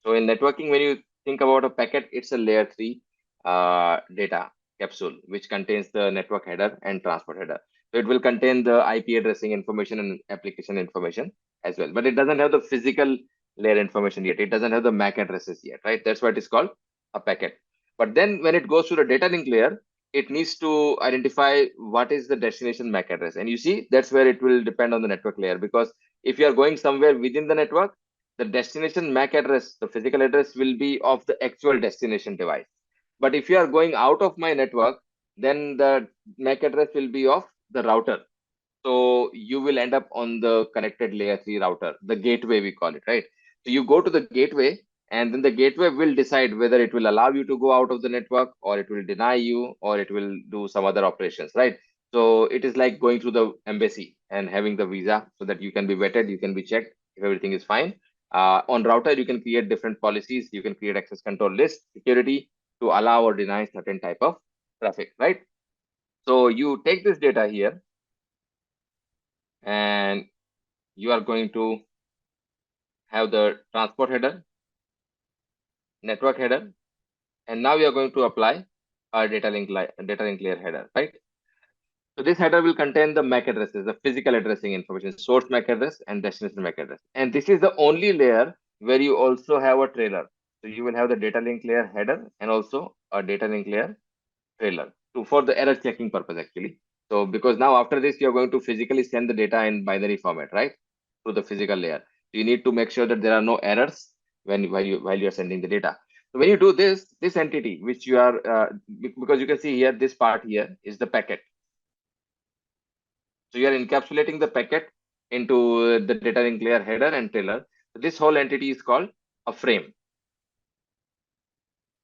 So in networking, when you think about a packet, it's a layer 3 data capsule, which contains the network header and transport header. So it will contain the IP addressing information and application information as well, but it doesn't have the physical layer information yet. It doesn't have the MAC addresses yet, right? That's why it is called a packet. But then when it goes to the data link layer, it needs to identify what is the destination MAC address. And you see, that's where it will depend on the network layer, because If you are going somewhere within the network, the destination MAC address, the physical address, will be of the actual destination device. But if you are going out of my network, then the MAC address will be of the router. So you will end up on the connected layer 3 router, the gateway we call it, right? So you go to the gateway, and then the gateway will decide whether it will allow you to go out of the network, or it will deny you, or it will do some other operations, right? So it is like going through the embassy and having the visa so that you can be vetted, you can be checked if everything is fine. On router, you can create different policies, you can create access control list, security to allow or deny certain type of traffic, right? So you take this data here, and you are going to have the transport header, network header, and now we are going to apply our data link layer header, right? So this header will contain the MAC addresses, the physical addressing information, source MAC address and destination MAC address. And this is the only layer where you also have a trailer. So you will have the data link layer header and also a data link layer trailer for the error checking purpose, actually. So because now after this, you're going to physically send the data in binary format, right? To the physical layer. So you need to make sure that there are no errors while you're sending the data. So when you do this entity, which you are, because you can see here, this part here is the packet. So you are encapsulating the packet into the data link layer header and trailer. So this whole entity is called a frame.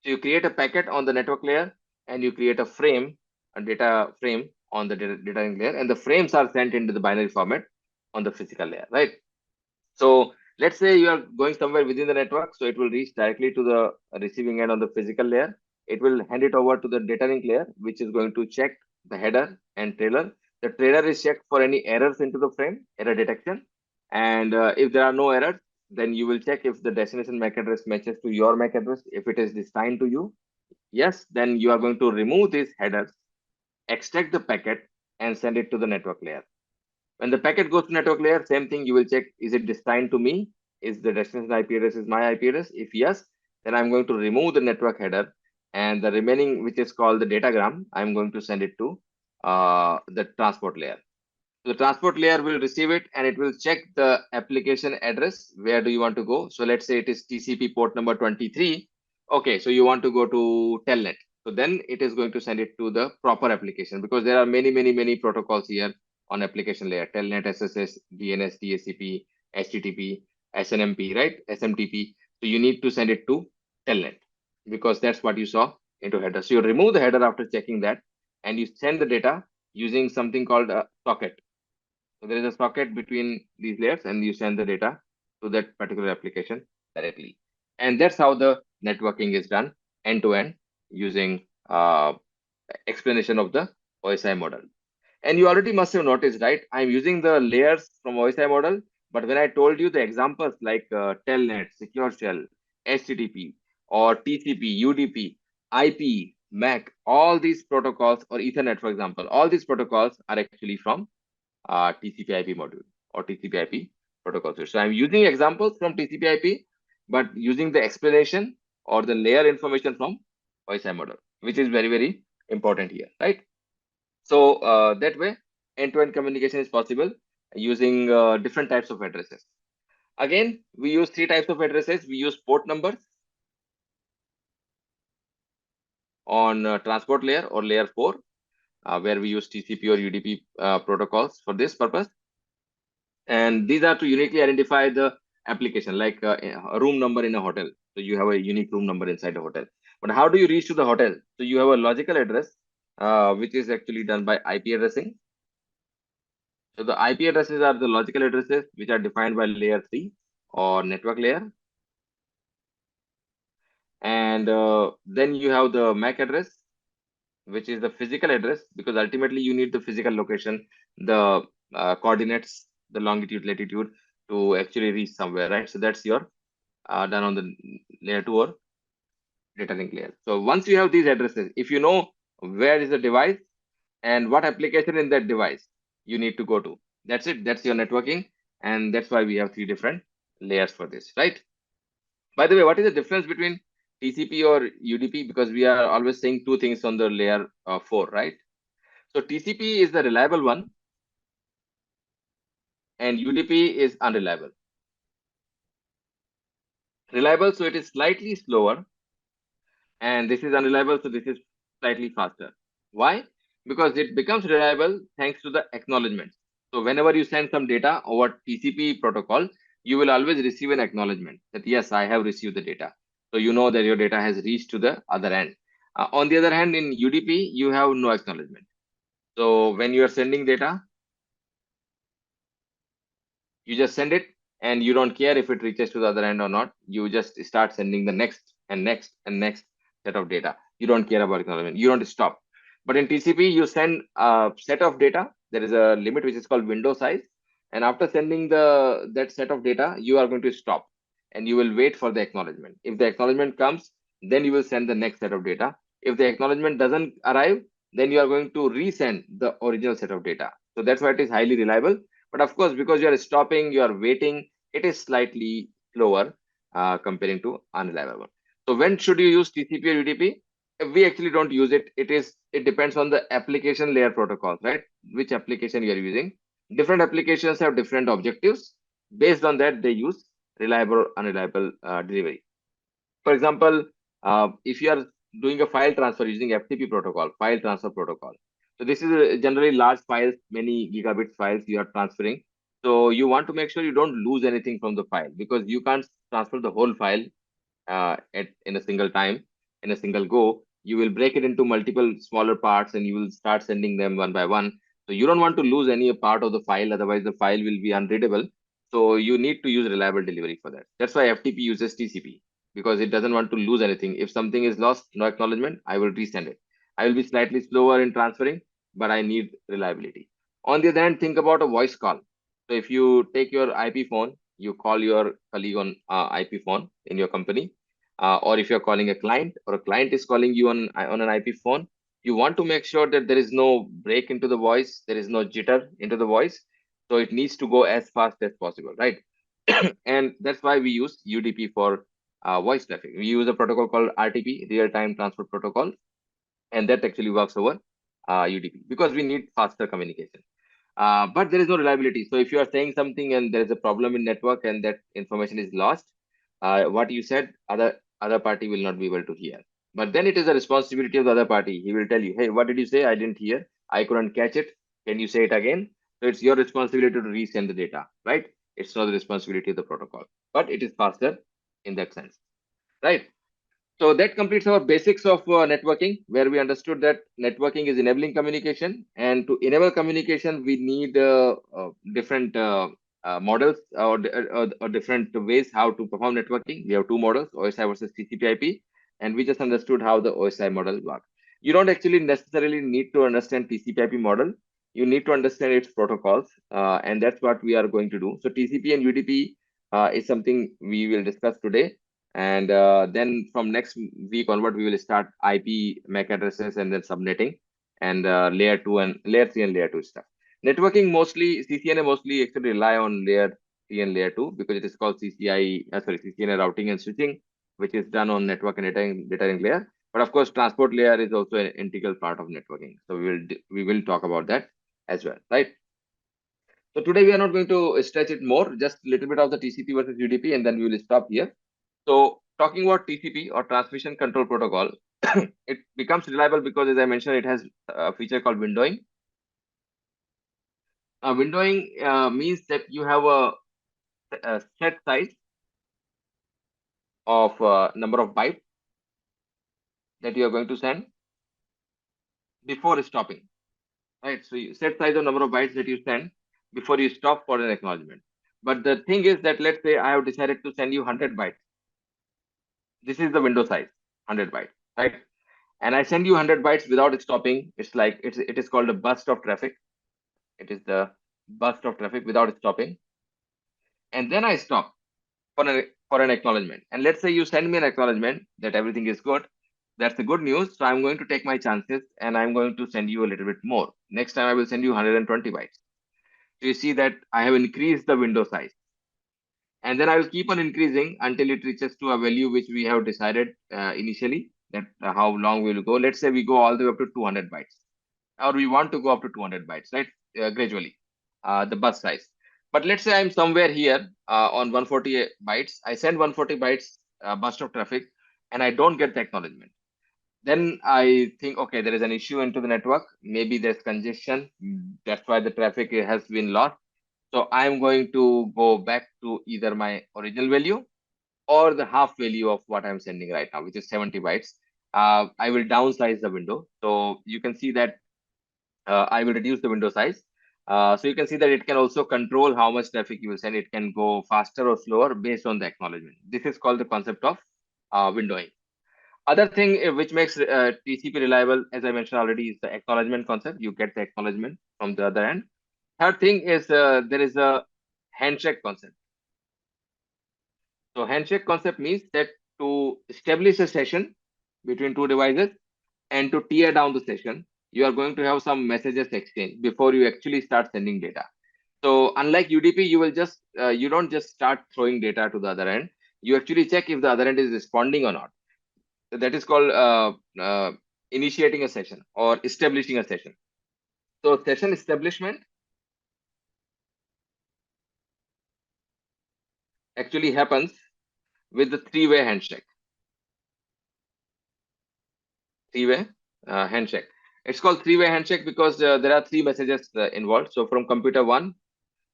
So you create a packet on the network layer, and you create a frame, a data frame on the data link layer, and the frames are sent into the binary format on the physical layer, right? So let's say you are going somewhere within the network, so it will reach directly to the receiving end on the physical layer. It will hand it over to the data link layer, which is going to check the header and trailer. The trailer is checked for any errors into the frame, error detection. And if there are no errors, then you will check if the destination MAC address matches to your MAC address. If it is destined to you, yes, then you are going to remove these headers, extract the packet, and send it to the network layer. When the packet goes to network layer, same thing, you will check, is it destined to me? Is the destination IP address is my IP address? If yes, then I'm going to remove the network header, and the remaining, which is called the datagram, I'm going to send it to the transport layer. So the transport layer will receive it, and it will check the application address. Where do you want to go? So let's say it is TCP port number 23. Okay, so you want to go to telnet. So then it is going to send it to the proper application, because there are many protocols here on application layer: telnet, SSS, DNS, DHCP, HTTP, SNMP, right? SMTP. So you need to send it to telnet, because that's what you saw into header. So you remove the header after checking that, and you send the data using something called a socket. So there is a socket between these layers, and you send the data to that particular application directly. And that's how the networking is done end to end, using explanation of the OSI model. And you already must have noticed, right? I'm using the layers from OSI model, but when I told you the examples like Telnet, Secure Shell, HTTP, or TCP, UDP, IP, MAC, all these protocols, or Ethernet, for example, all these protocols are actually from TCP/IP module or TCP/IP protocol. So I'm using examples from TCP/IP, but using the explanation or the layer information from OSI model, which is very important here, right? So that way, end-to-end communication is possible using different types of addresses. Again, we use three types of addresses. We use port numbers on transport layer or layer 4, where we use TCP or UDP protocols for this purpose. And these are to uniquely identify the application, like a room number in a hotel. So you have a unique room number inside the hotel. But how do you reach to the hotel? So you have a logical address, which is actually done by IP addressing. So the IP addresses are the logical addresses which are defined by layer 3 or network layer. And then you have the MAC address, which is the physical address, because ultimately you need the physical location, the coordinates, the longitude, latitude, to actually reach somewhere, right? So that's your done on the layer 2 or data link layer. So once you have these addresses, if you know where is the device and what application in that device you need to go to, that's it. That's your networking. And that's why we have three different layers for this, right? By the way, what is the difference between TCP or UDP? Because we are always saying two things on the layer 4, right? So TCP is the reliable one, and UDP is unreliable. Reliable, so it is slightly slower, and this is unreliable, so this is slightly faster. Why? Because it becomes reliable thanks to the acknowledgement. So whenever you send some data over TCP protocol, you will always receive an acknowledgement that yes, I have received the data. So you know that your data has reached to the other end. On the other hand, in UDP, you have no acknowledgement. So when you are sending data, you just send it and you don't care if it reaches to the other end or not. You just start sending the next and next and next set of data. You don't care about acknowledgement. You don't stop. But in TCP, you send a set of data. There is a limit which is called window size. And after sending that set of data, you are going to stop and you will wait for the acknowledgement. If the acknowledgement comes, then you will send the next set of data. If the acknowledgement doesn't arrive, then you are going to resend the original set of data. So that's why it is highly reliable. But of course, because you are stopping, you are waiting, it is slightly slower comparing to unreliable one. So when should you use TCP or UDP? We actually don't use it. It depends on the application layer protocols, right? Which application you are using. Different applications have different objectives. Based on that, they use reliable or unreliable delivery. For example, if you are doing a file transfer using FTP protocol, file transfer protocol. So this is generally large files, many gigabit files you are transferring. So you want to make sure you don't lose anything from the file because you can't transfer the whole file in a single time, in a single go. You will break it into multiple smaller parts and you will start sending them one by one. So you don't want to lose any part of the file, otherwise the file will be unreadable. So you need to use reliable delivery for that. That's why FTP uses TCP because it doesn't want to lose anything. If something is lost, no acknowledgement, I will resend it. I will be slightly slower in transferring, but I need reliability. On the other hand, think about a voice call. So if you take your IP phone, you call your colleague on IP phone in your company, or if you're calling a client or a client is calling you on an IP phone, you want to make sure that there is no break into the voice, there is no jitter into the voice. So it needs to go as fast as possible, right? And that's why we use UDP for voice traffic. We use a protocol called RTP, real-time transfer protocol, and that actually works over UDP because we need faster communication. But there is no reliability. So if you are saying something and there is a problem in network and that information is lost, what you said, other party will not be able to hear. But then it is a responsibility of the other party. He will tell you, hey, what did you say? I didn't hear. I couldn't catch it. Can you say it again? So it's your responsibility to resend the data, right? It's not the responsibility of the protocol, but it is faster in that sense, right? So that completes our basics of networking, where we understood that networking is enabling communication, and to enable communication, we need different models or different ways how to perform networking. We have two models, OSI versus TCP/IP, and we just understood how the OSI model works. You don't actually necessarily need to understand TCP/IP model. You need to understand its protocols, and that's what we are going to do. So TCP and UDP is something we will discuss today. And then from next week onward, we will start IP MAC addresses and then subnetting and layer 2 and layer 3 and layer 2 stuff. Networking mostly, CCNA mostly actually rely on layer 3 and layer 2 because it is called CCNA routing and switching, which is done on network and data link layer. But of course, transport layer is also an integral part of networking. So we will talk about that as well, right? So today we are not going to stretch it more, just a little bit of the TCP versus UDP, and then we will stop here. So talking about TCP or transmission control protocol, it becomes reliable because, as I mentioned, it has a feature called windowing. Windowing means that you have a set size of number of bytes that you are going to send before stopping, right? So you set size of number of bytes that you send before you stop for an acknowledgement. But the thing is that let's say I have decided to send you 100 bytes. This is the window size, 100 bytes, right? And I send you 100 bytes without stopping. It's like it is called a burst of traffic. It is the burst of traffic without stopping. And then I stop for an acknowledgement. And let's say you send me an acknowledgement that everything is good. That's the good news. So I'm going to take my chances and I'm going to send you a little bit more. Next time I will send you 120 bytes. So you see that I have increased the window size. And then I will keep on increasing until it reaches to a value which we have decided initially that how long we will go. Let's say we go all the way up to 200 bytes, or we want to go up to 200 bytes, right? Gradually, the bus size. But let's say I'm somewhere here on 140 bytes. I send 140 bytes burst of traffic, and I don't get the acknowledgement. Then I think, okay, there is an issue into the network. Maybe there's congestion. That's why the traffic has been lost. So I'm going to go back to either my original value or the half value of what I'm sending right now, which is 70 bytes. I will downsize the window. So you can see that I will reduce the window size. So you can see that it can also control how much traffic you will send. It can go faster or slower based on the acknowledgement. This is called the concept of windowing. Other thing which makes TCP reliable, as I mentioned already, is the acknowledgement concept. You get the acknowledgement from the other end. Third thing is there is a handshake concept. So handshake concept means that to establish a session between two devices and to tear down the session, you are going to have some messages exchange before you actually start sending data. So unlike UDP, you will just you don't just start throwing data to the other end. You actually check if the other end is responding or not. So that is called initiating a session or establishing a session. So session establishment actually happens with the three-way handshake. Three-way handshake. It's called three-way handshake because there are three messages involved. So from computer one,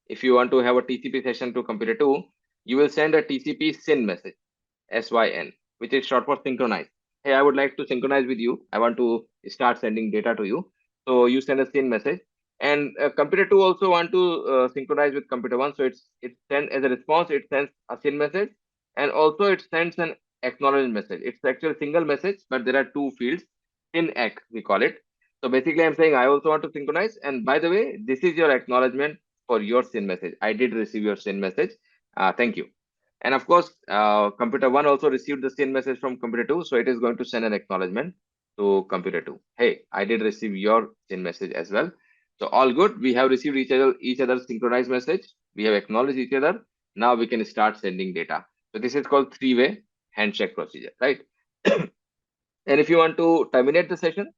if you want to have a TCP session to computer two, you will send a TCP SYN message, SYN, which is short for synchronize. Hey, I would like to synchronize with you. I want to start sending data to you. So you send a SYN message. And computer two also want to synchronize with computer one. So it sends as a response, it sends a SYN message. And also it sends an acknowledgement message. It's actually a single message, but there are two fields. SYN-ACK, we call it. So basically, I'm saying I also want to synchronize. And by the way, this is your acknowledgement for your SYN message. I did receive your SYN message. Thank you. And of course, computer one also received the same message from computer two. So it is going to send an acknowledgement to computer two. Hey, I did receive your same message as well. So all good. We have received each other's synchronized message. We have acknowledged each other. Now we can start sending data. So this is called three-way handshake procedure, right? And if you want to terminate the session,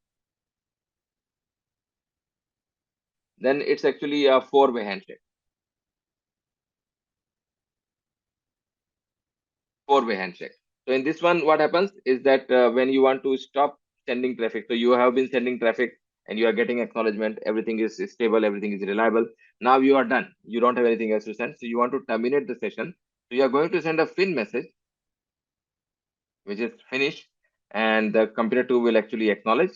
then it's actually a four-way handshake. Four-way handshake. So in this one, what happens is that when you want to stop sending traffic, so you have been sending traffic and you are getting acknowledgement, everything is stable, everything is reliable. Now you are done. You don't have anything else to send. So you want to terminate the session. So you are going to send a fin message, which is finished, and the computer 2 will actually acknowledge.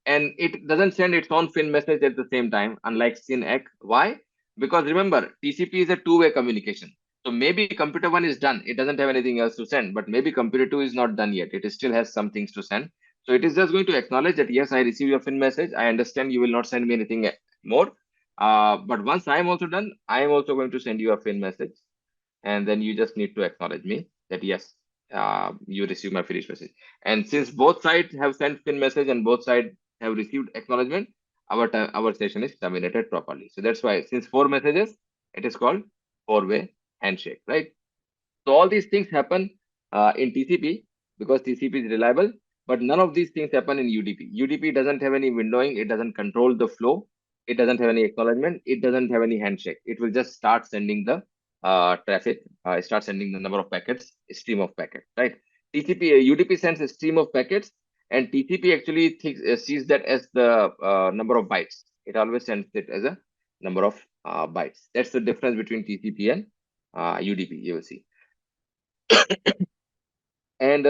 And it doesn't send its own fin message at the same time, unlike SYN-ACK. Why? Because remember, TCP is a two-way communication. So maybe computer one is done. It doesn't have anything else to send, but maybe computer two is not done yet. It still has some things to send. So it is just going to acknowledge that, yes, I received your fin message. I understand you will not send me anything more. But once I am also done, I am also going to send you a fin message. And then you just need to acknowledge me that, yes, you received my finished message. And since both sides have sent fin message and both sides have received acknowledgement, our session is terminated properly. So that's why, since four messages, it is called four-way handshake, right? So all these things happen in TCP because TCP is reliable, but none of these things happen in UDP. UDP doesn't have any windowing. It doesn't control the flow. It doesn't have any acknowledgement. It doesn't have any handshake. It will just start sending the traffic, start sending the number of packets, stream of packets, right? TCP, UDP sends a stream of packets, and TCP actually sees that as the number of bytes. It always sends it as a number of bytes. That's the difference between TCP and UDP, you will see. And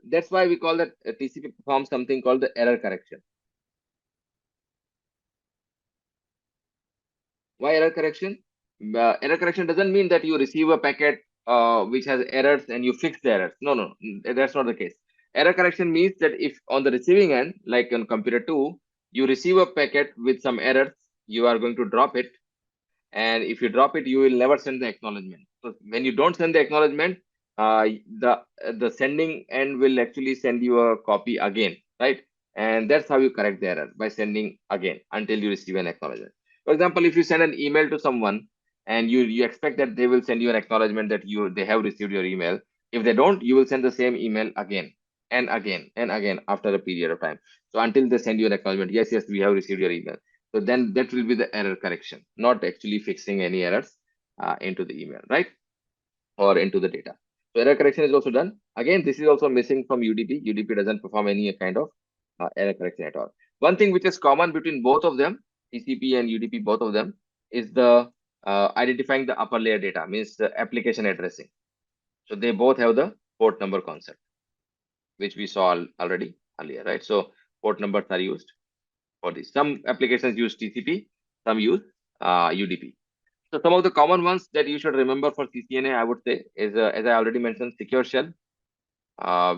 that's why we call that TCP performs something called the error correction. Why error correction? Error correction doesn't mean that you receive a packet which has errors and you fix the errors. No, no, that's not the case. Error correction means that if on the receiving end, like on computer 2, you receive a packet with some errors, you are going to drop it. And if you drop it, you will never send the acknowledgement. So when you don't send the acknowledgement, the sending end will actually send you a copy again, right? And that's how you correct the error, by sending again until you receive an acknowledgement. For example, if you send an email to someone and you expect that they will send you an acknowledgement that they have received your email. If they don't, you will send the same email again and again and again after a period of time. So until they send you an acknowledgement, yes, yes, we have received your email. So then that will be the error correction, not actually fixing any errors into the email, right? Or into the data. So error correction is also done. Again, this is also missing from UDP. UDP doesn't perform any kind of error correction at all. One thing which is common between both of them, TCP and UDP, both of them, is the identifying the upper layer data, means the application addressing. So they both have the port number concept, which we saw already earlier, right? So port numbers are used for this. Some applications use TCP, some use UDP. So some of the common ones that you should remember for CCNA, I would say, is as I already mentioned, secure shell,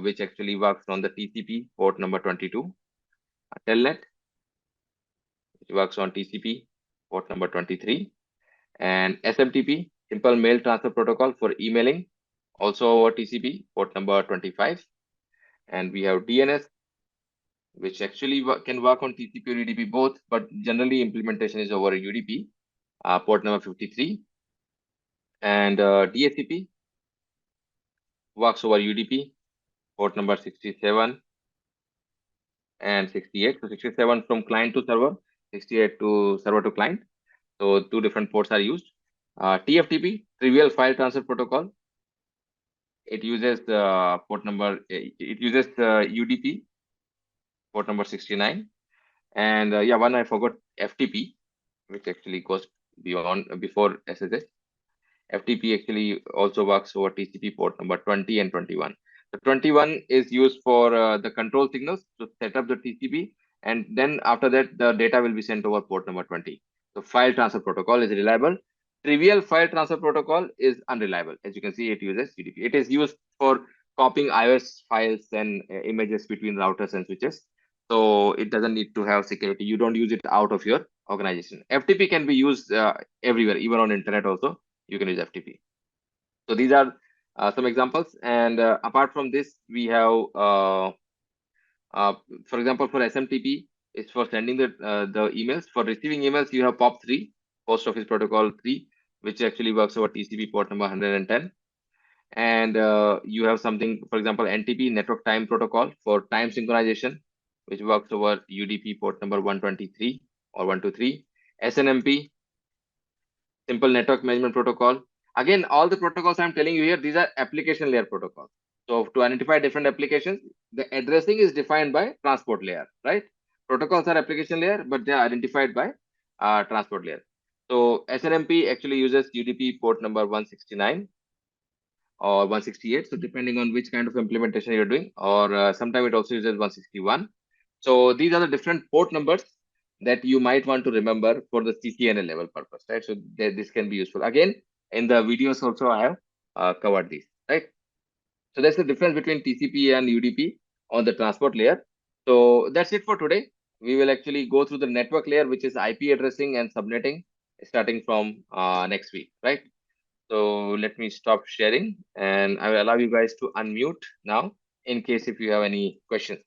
which actually works on the TCP port number 22, telnet, which works on TCP port number 23, and SMTP, simple mail transfer protocol for emailing, also over TCP port number 25, and we have DNS, which actually can work on TCP or UDP both, but generally implementation is over UDP, port number 53, and DHCP works over UDP, port number 67 and 68. So 67 from client to server, 68 to server to client. So two different ports are used. TFTP, trivial file transfer protocol. It uses port number, it uses UDP, port number 69. And yeah, one I forgot, FTP, which actually goes before SSH. FTP actually also works over TCP port number 20 and 21. The 21 is used for the control signals to set up the TCP, and then after that, the data will be sent over port number 20. So file transfer protocol is reliable. Trivial file transfer protocol is unreliable. As you can see, it uses UDP. It is used for copying iOS files and images between routers and switches. So it doesn't need to have security. You don't use it out of your organization. FTP can be used everywhere, even on internet also. You can use FTP. So these are some examples. And apart from this, we have, for example, for SMTP, it's for sending the emails. For receiving emails, you have POP3, Post Office Protocol 3, which actually works over TCP port number 110. And you have something, for example, NTP, Network Time Protocol, for time synchronization, which works over UDP port number 123 or 123. SNMP, Simple Network Management Protocol. Again, all the protocols I'm telling you here, these are application layer protocols. So to identify different applications, the addressing is defined by transport layer, right? Protocols are application layer, but they are identified by transport layer. So SNMP actually uses UDP port number 169 or 168. So depending on which kind of implementation you're doing, or sometimes it also uses 161. So these are the different port numbers that you might want to remember for the CCNA level purpose, right? So this can be useful. Again, in the videos also I have covered these, right? So that's the difference between TCP and UDP on the transport layer. So that's it for today. We will actually go through the network layer, which is IP addressing and subnetting, starting from next week, right? So let me stop sharing and I will allow you guys to unmute now in case if you have any questions.